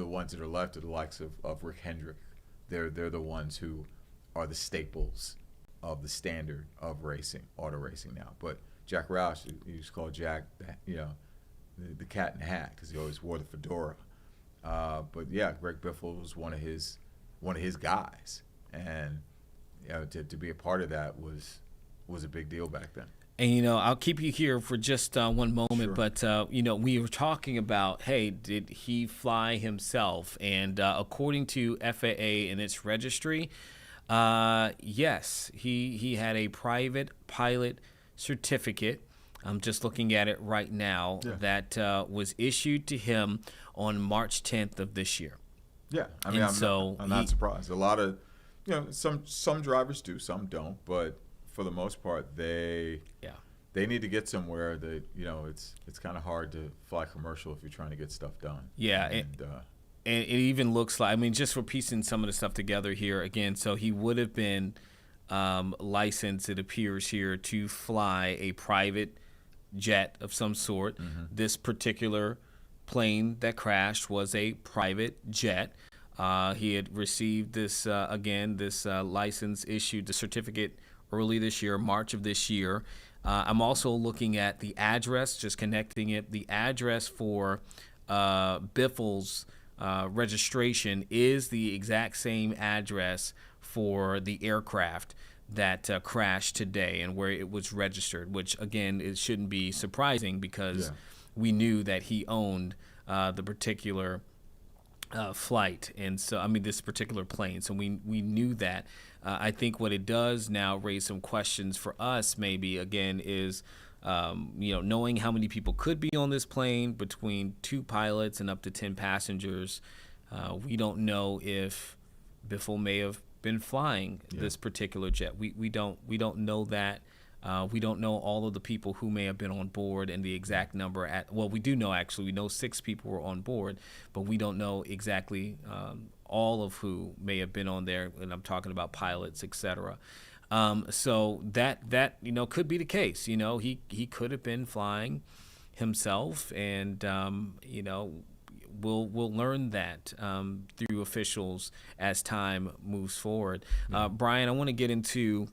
[SPEAKER 7] ones that are left are the likes of Rick Hendrick, They're the ones who are the staples of the standard of racing, auto racing now. But Jack Roush, he used to call Jack, the cat in the hat because he always wore the fedora. But yeah, Greg Biffle was one of his guys, and to be a part of that was a big deal back then.
[SPEAKER 1] And, I'll keep you here for just one moment,
[SPEAKER 7] Sure.
[SPEAKER 1] but, we were talking about, hey, did he fly himself? And according to FAA and its registry, yes, he had a private pilot certificate. I'm just looking at it right now, that was issued to him on March 10th of this year.
[SPEAKER 7] Yeah, I mean, I'm not surprised. A lot of, some drivers do, some don't, but for the most part, they need to get somewhere that, it's kind of hard to fly commercial if you're trying to get stuff done.
[SPEAKER 1] Yeah,
[SPEAKER 7] and
[SPEAKER 1] it even looks like, just for piecing some of the stuff together here again, so he would have been licensed, it appears here, to fly a private jet of some sort.
[SPEAKER 7] Mm-hmm.
[SPEAKER 1] This particular plane that crashed was a private jet. He had received this license issued, the certificate, early this year, March of this year. I'm also looking at the address, just connecting it. The address for Biffle's registration is the exact same address for the aircraft that crashed today and where it was registered, which, again, it shouldn't be surprising because we knew that he owned the particular flight, and so this particular plane. So we knew that. I think what it does now raise some questions for us. Maybe again is knowing how many people could be on this plane between 2 pilots and up to 10 passengers. We don't know if Biffle may have been flying this particular jet. We don't know that. We don't know all of the people who may have been on board and the exact number we do know, actually. We know 6 people were on board, but we don't know exactly all of who may have been on there, and I'm talking about pilots, etc. So that could be the case. He could have been flying himself, and we'll learn that through officials as time moves forward. Brian, I want to get into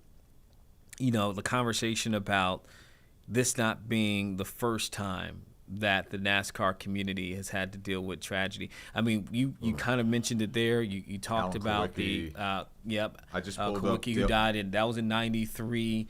[SPEAKER 1] the conversation about this not being the first time that the NASCAR community has had to deal with tragedy. You kind of mentioned it there. You talked about
[SPEAKER 7] Kawicki. I just pulled up
[SPEAKER 1] Kawicki, who died that was in '93.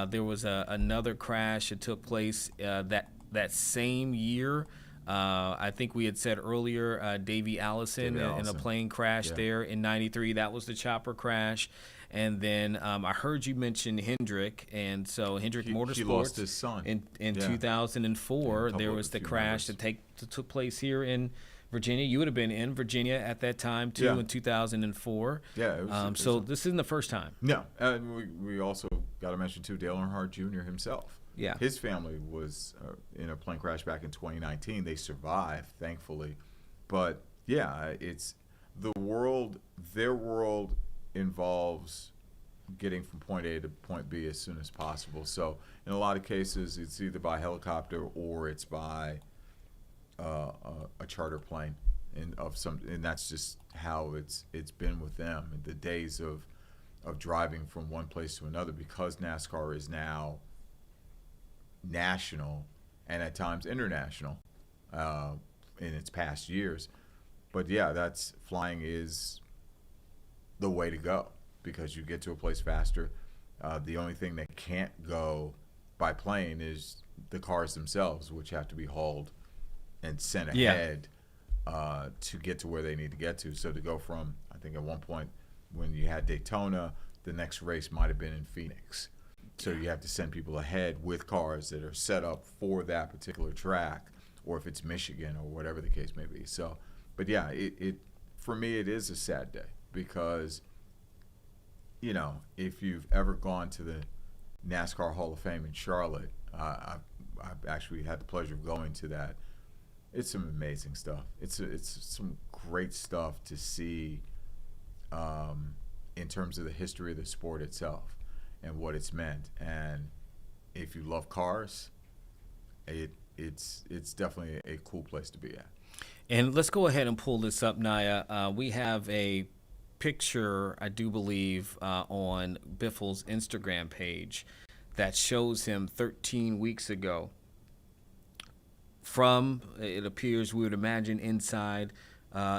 [SPEAKER 1] There was another crash that took place that same year. I think we had said earlier, Davey Allison in a plane crash there in '93. That was the chopper crash. And then I heard you mention Hendrick, and so Hendrick Motorsports.
[SPEAKER 7] He lost his son.
[SPEAKER 1] In 2004, there was the crash that took place here in Virginia. You would have been in Virginia at that time, too, in 2004.
[SPEAKER 7] Yeah. It was,
[SPEAKER 1] this isn't the first time.
[SPEAKER 7] No. We also got to mention, too, Dale Earnhardt Jr. himself.
[SPEAKER 1] Yeah.
[SPEAKER 7] His family was in a plane crash back in 2019. They survived, thankfully. But, it's their world involves getting from point A to point B as soon as possible. So in a lot of cases, it's either by helicopter or it's by a charter plane, and that's just how it's been with them. The days of driving from one place to another, because NASCAR is now national and at times international in its past years. But flying is the way to go, because you get to a place faster. The only thing that can't go by plane is the cars themselves, which have to be hauled and sent ahead to get to where they need to get to. So to go from, I think at one point when you had Daytona, the next race might have been in Phoenix. So you have to send people ahead with cars that are set up for that particular track, or if it's Michigan or whatever the case may be. So, but it for me, it is a sad day. Because, if you've ever gone to the NASCAR Hall of Fame in Charlotte, I've actually had the pleasure of going to that. It's some amazing stuff. It's some great stuff to see in terms of the history of the sport itself and what it's meant. And if you love cars, it's definitely a cool place to be at.
[SPEAKER 1] And let's go ahead and pull this up, Naya. We have a picture, I do believe, on Biffle's Instagram page that shows him 13 weeks ago from, it appears, we would imagine, inside.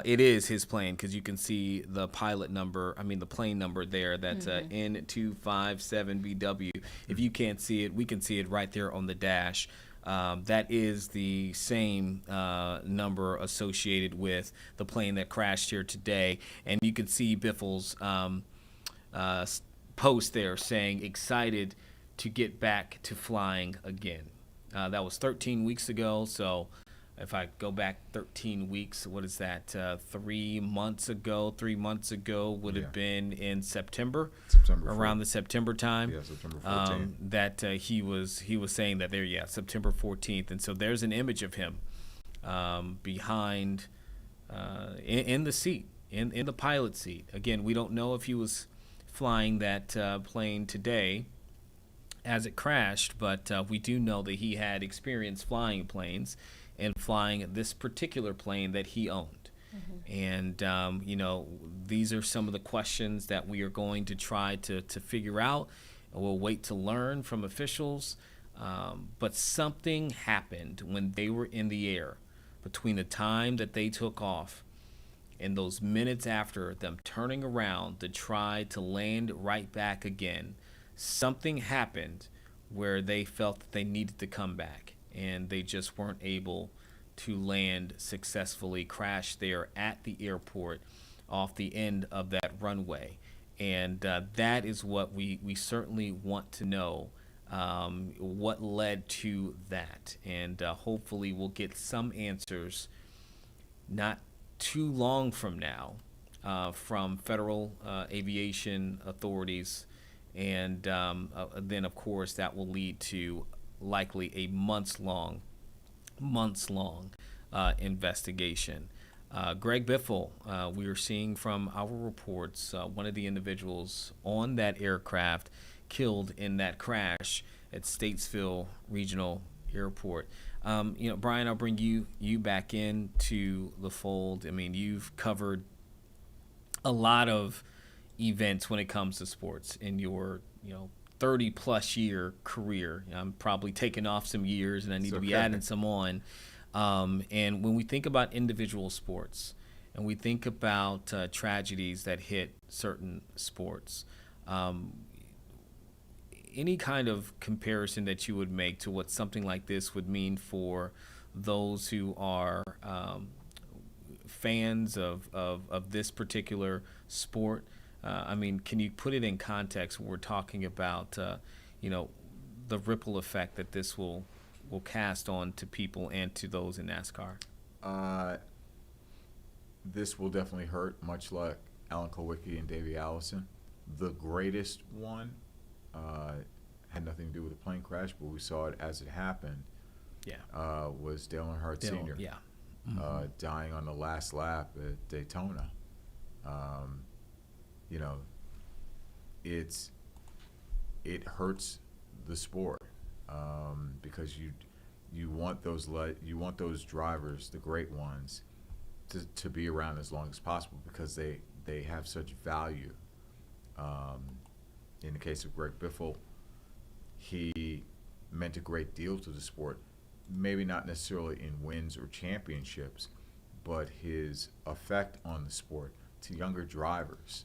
[SPEAKER 1] It is his plane because you can see the plane number there. That's N257BW. If you can't see it, we can see it right there on the dash. That is the same number associated with the plane that crashed here today. And you can see Biffle's post there saying, excited to get back to flying again. That was 13 weeks ago. So if I go back 13 weeks, what is that? 3 months ago? 3 months ago would have been in September, around the September time.
[SPEAKER 7] Yeah, September 14th.
[SPEAKER 1] That he was saying that there, September 14th. And so there's an image of him behind in the seat, in the pilot seat. Again, we don't know if he was flying that plane today as it crashed, but we do know that he had experience flying planes and flying this particular plane that he owned. And, these are some of the questions that we are going to try to figure out. We'll wait to learn from officials. But something happened when they were in the air between the time that they took off and those minutes after them turning around to try to land right back again. Something happened where they felt that they needed to come back, and they just weren't able to land successfully, crashed there at the airport off the end of that runway. And that is what we certainly want to know, what led to that. And hopefully we'll get some answers not too long from now from federal aviation authorities. And then, of course, that will lead to likely a months-long investigation. Greg Biffle, we are seeing from our reports, one of the individuals on that aircraft killed in that crash at Statesville Regional Airport. Brian, I'll bring you back into the fold. I mean, you've covered a lot of events when it comes to sports in your 30 plus year career. I'm probably taking off some years and I need to be adding some on. And when we think about individual sports and we think about tragedies that hit certain sports, any kind of comparison that you would make to what something like this would mean for those who are fans of this particular sport? Can you put it in context when we're talking about, the ripple effect that this will cast on to people and to those in NASCAR?
[SPEAKER 7] This will definitely hurt, much like Alan Kulwicki and Davey Allison. The greatest one had nothing to do with the plane crash, but we saw it as it happened. Was Dale Earnhardt Sr.
[SPEAKER 1] Yeah.
[SPEAKER 7] Dying on the last lap at Daytona. It hurts the sport because you want those drivers, the great ones, to be around as long as possible because they have such value. In the case of Greg Biffle, he meant a great deal to the sport, maybe not necessarily in wins or championships, but his effect on the sport to younger drivers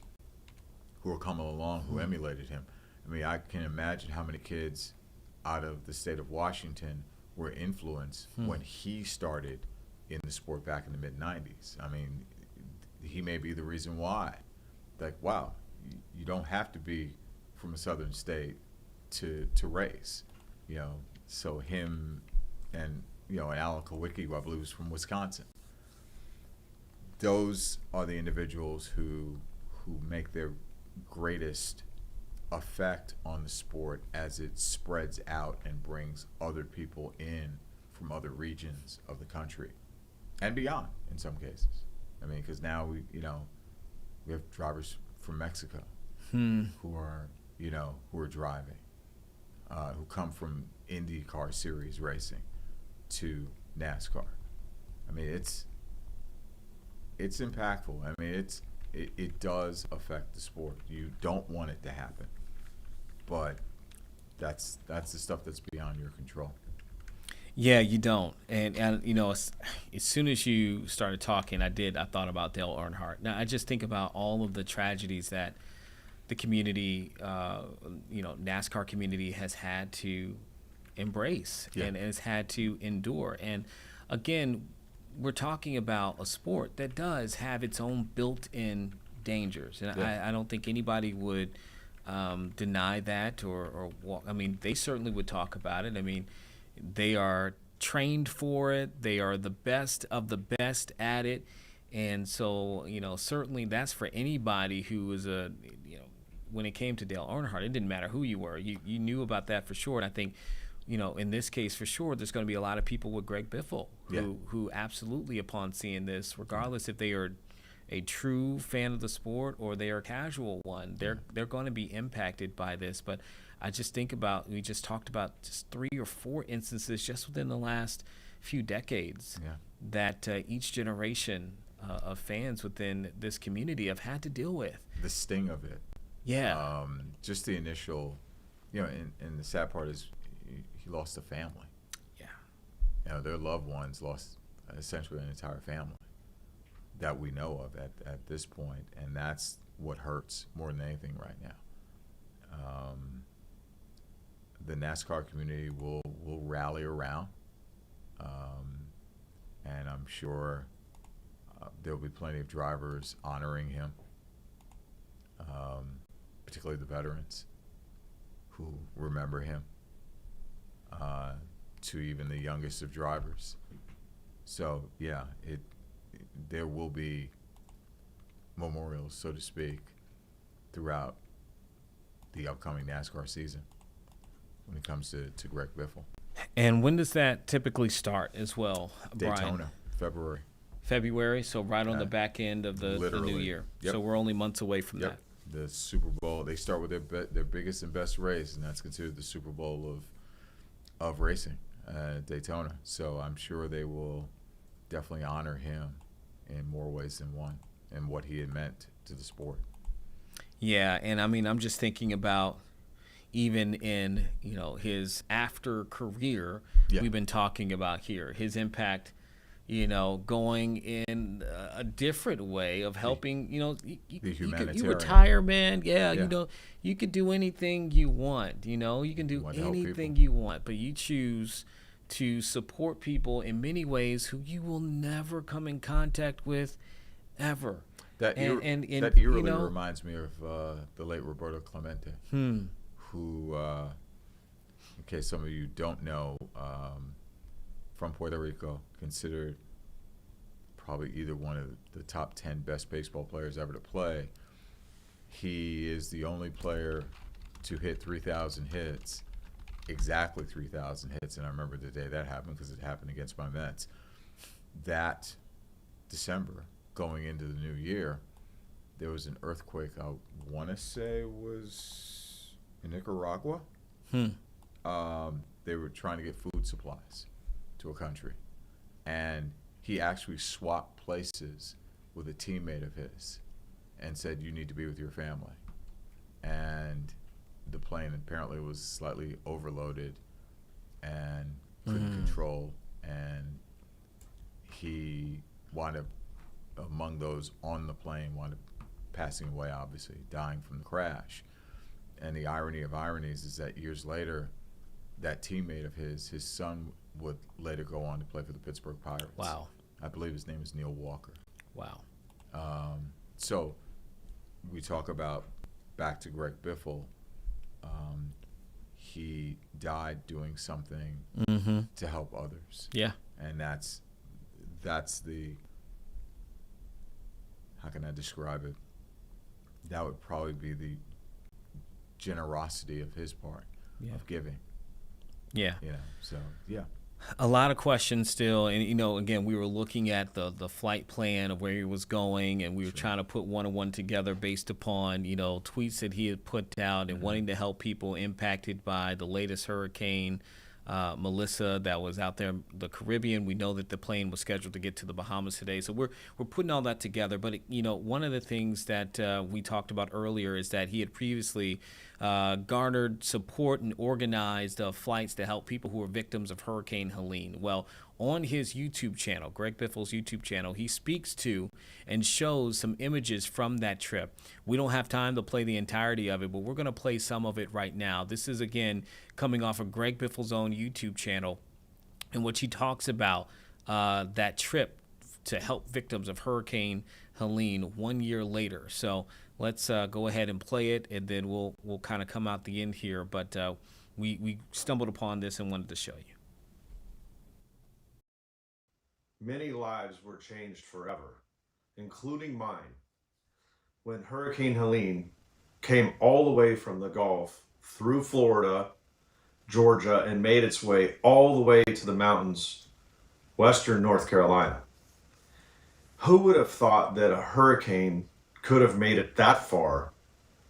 [SPEAKER 7] who are coming along, who emulated him. I mean, I can imagine how many kids out of the state of Washington were influenced when he started in the sport back in the mid-'90s. I mean, he may be the reason why. Like, wow, you don't have to be from a southern state to race, So him and, and Alan Kulwicki, who I believe is from Wisconsin. Those are the individuals who make their greatest effect on the sport as it spreads out and brings other people in from other regions of the country and beyond in some cases. I mean, because now we have drivers from Mexico who are driving, who come from IndyCar series racing to NASCAR. I mean, it's impactful. I mean, it does affect the sport. You don't want it to happen, but that's the stuff that's beyond your control.
[SPEAKER 1] Yeah, you don't. And you know, as soon as you started talking, I thought about Dale Earnhardt. Now, I just think about all of the tragedies that the community, NASCAR community has had to embrace and has had to endure. And again, we're talking about a sport that does have its own built-in dangers. And I don't think anybody would deny that or walk. I mean, they certainly would talk about it. I mean, they are trained for it. They are the best of the best at it. And so, certainly that's for anybody who was when it came to Dale Earnhardt, it didn't matter who you were. You knew about that for sure. And I think, in this case for sure, there's going to be a lot of people with Greg Biffle who absolutely, upon seeing this, regardless if they are a true fan of the sport or they are a casual one, they're going to be impacted by this. But I just think about, we just talked about just 3 or 4 instances just within the last few decades that each generation of fans within this community have had to deal with.
[SPEAKER 7] The sting of it.
[SPEAKER 1] Yeah.
[SPEAKER 7] Just the initial, and the sad part is he lost a family. Yeah. Their loved ones lost essentially an entire family that we know of at this point, and that's what hurts more than anything right now. The NASCAR community will rally around, and I'm sure there'll be plenty of drivers honoring him, particularly the veterans who remember him, to even the youngest of drivers. So yeah, there will be memorials, so to speak, throughout the upcoming NASCAR season when it comes to Greg Biffle.
[SPEAKER 1] And when does that typically start as well, Brian?
[SPEAKER 7] Daytona,
[SPEAKER 1] February, so right on the back end of the new year.
[SPEAKER 7] Yep.
[SPEAKER 1] So we're only months away from that.
[SPEAKER 7] The Super Bowl, they start with their biggest and best race, and that's considered the Super Bowl of racing, Daytona. So I'm sure they will definitely honor him in more ways than one and what he had meant to the sport.
[SPEAKER 1] Yeah, and I mean, I'm just thinking about even in, his after career, we've been talking about here, his impact, going in a different way of helping,
[SPEAKER 7] the humanitarian.
[SPEAKER 1] You retire, man. Yeah, you could do anything you want, you can do anything you want, but you choose to support people in many ways who you will never come in contact with ever.
[SPEAKER 7] That eerily reminds me of the late Roberto Clemente, who, in case some of you don't know, from Puerto Rico, considered probably either one of the top 10 best baseball players ever to play. He is the only player to hit 3,000 hits, exactly 3,000 hits, and I remember the day that happened because it happened against my Mets. That December, going into the new year, there was an earthquake, I want to say was in Nicaragua. They were trying to get food supplies to a country, and he actually swapped places with a teammate of his and said, you need to be with your family. And the plane apparently was slightly overloaded and couldn't control, and he wound up, among those on the plane, wound up passing away, obviously, dying from the crash. And the irony of ironies is that years later, that teammate of his son would later go on to play for the Pittsburgh Pirates.
[SPEAKER 1] Wow.
[SPEAKER 7] I believe his name is Neil Walker.
[SPEAKER 1] Wow.
[SPEAKER 7] So we talk about, back to Greg Biffle, he died doing something to help others.
[SPEAKER 1] Yeah.
[SPEAKER 7] And that's the, how can I describe it? That would probably be the generosity of his part, of giving.
[SPEAKER 1] Yeah.
[SPEAKER 7] So, yeah.
[SPEAKER 1] A lot of questions still, and again, we were looking at the flight plan of where he was going, and we were trying to put one-on-one together based upon tweets that he had put out and wanting to help people impacted by the latest hurricane Melissa that was out there in the Caribbean. We know that the plane was scheduled to get to the Bahamas today. So we're putting all that together. But, one of the things that we talked about earlier is that he had previously garnered support and organized flights to help people who were victims of Hurricane Helene. Well, on his YouTube channel, Greg Biffle's YouTube channel, he speaks to and shows some images from that trip. We don't have time to play the entirety of it, but we're going to play some of it right now. This is, again, coming off of Greg Biffle's own YouTube channel, in which he talks about that trip to help victims of Hurricane Helene 1 year later. So let's go ahead and play it, and then we'll kind of come out the end here. But we stumbled upon this and wanted to show you.
[SPEAKER 8] Many lives were changed forever, including mine, when Hurricane Helene came all the way from the Gulf through Florida, Georgia, and made its way all the way to the mountains, western North Carolina. Who would have thought that a hurricane could have made it that far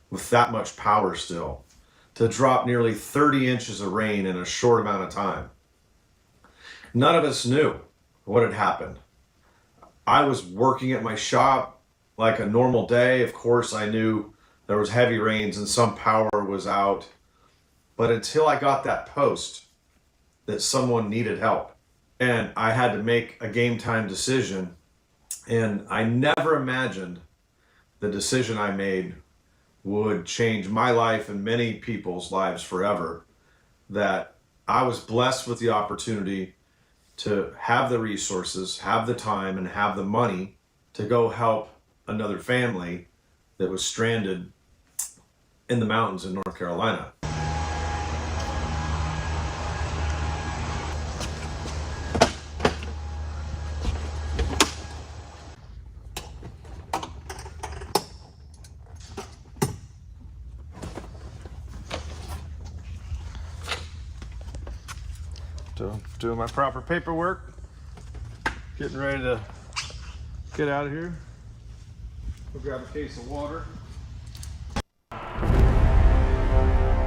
[SPEAKER 8] with that much power still, to drop nearly 30 inches of rain in a short amount of time? None of us knew what had happened. I was working at my shop like a normal day. Of course, I knew there was heavy rains and some power was out. But until I got that post that someone needed help, and I had to make a game time decision, and I never imagined the decision I made would change my life and many people's lives forever, that I was blessed with the opportunity to have the resources, have the time, and have the money to go help another family that was stranded in the mountains in North Carolina. Doing my proper paperwork, getting ready to get out of here. Go grab a case of water.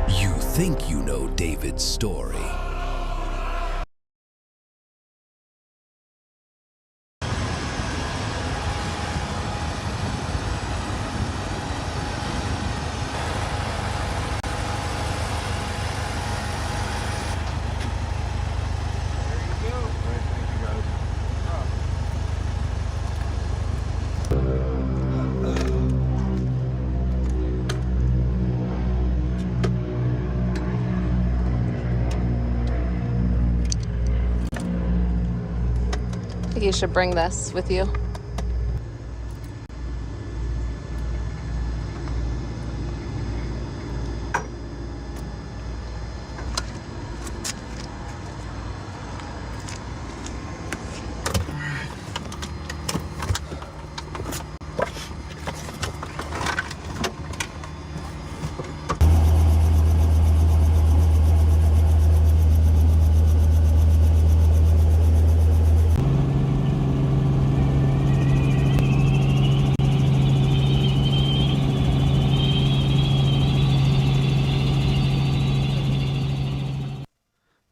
[SPEAKER 9] You think you know David's story.
[SPEAKER 10] I think you should bring this with you.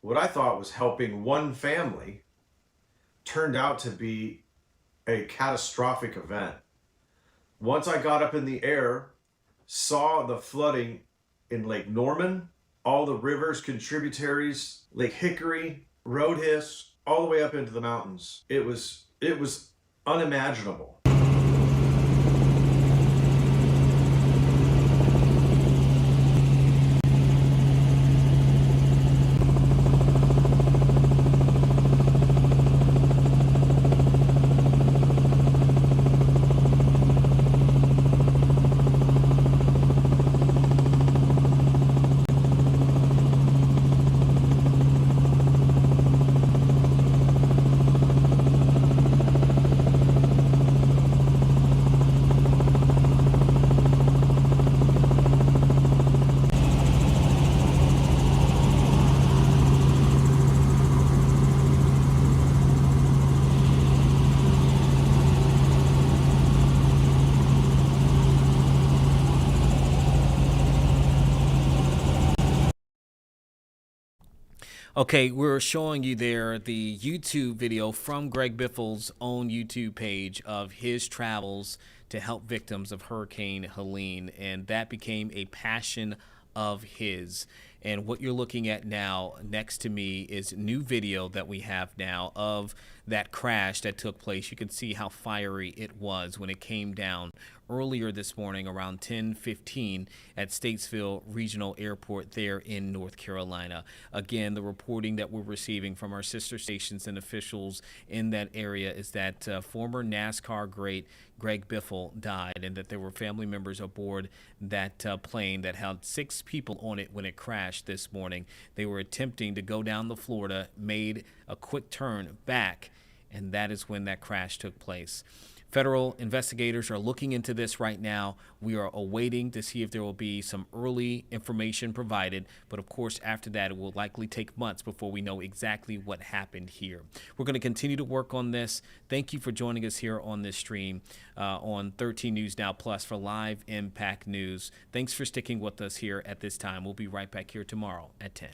[SPEAKER 8] What I thought was helping one family turned out to be a catastrophic event. Once I got up in the air, saw the flooding in Lake Norman, all the rivers, contributaries, Lake Hickory, Roadhiss, all the way up into the mountains. It was unimaginable.
[SPEAKER 1] Okay, we're showing you there the YouTube video from Greg Biffle's own YouTube page of his travels to help victims of Hurricane Helene, and that became a passion of his. And what you're looking at now next to me is new video that we have now of that crash that took place. You can see how fiery it was when it came down earlier this morning around 10:15 at Statesville Regional Airport there in North Carolina. Again, the reporting that we're receiving from our sister stations and officials in that area is that former NASCAR great Greg Biffle died, and that there were family members aboard that plane that had 6 people on it when it crashed this morning. They were attempting to go down the Florida, made a quick turn back, and that is when that crash took place. Federal investigators are looking into this right now. We are awaiting to see if there will be some early information provided. But of course, after that, it will likely take months before we know exactly what happened here. We're going to continue to work on this. Thank you for joining us here on this stream on 13 News Now Plus for live Impact News. Thanks for sticking with us here at this time. We'll be right back here tomorrow at 10.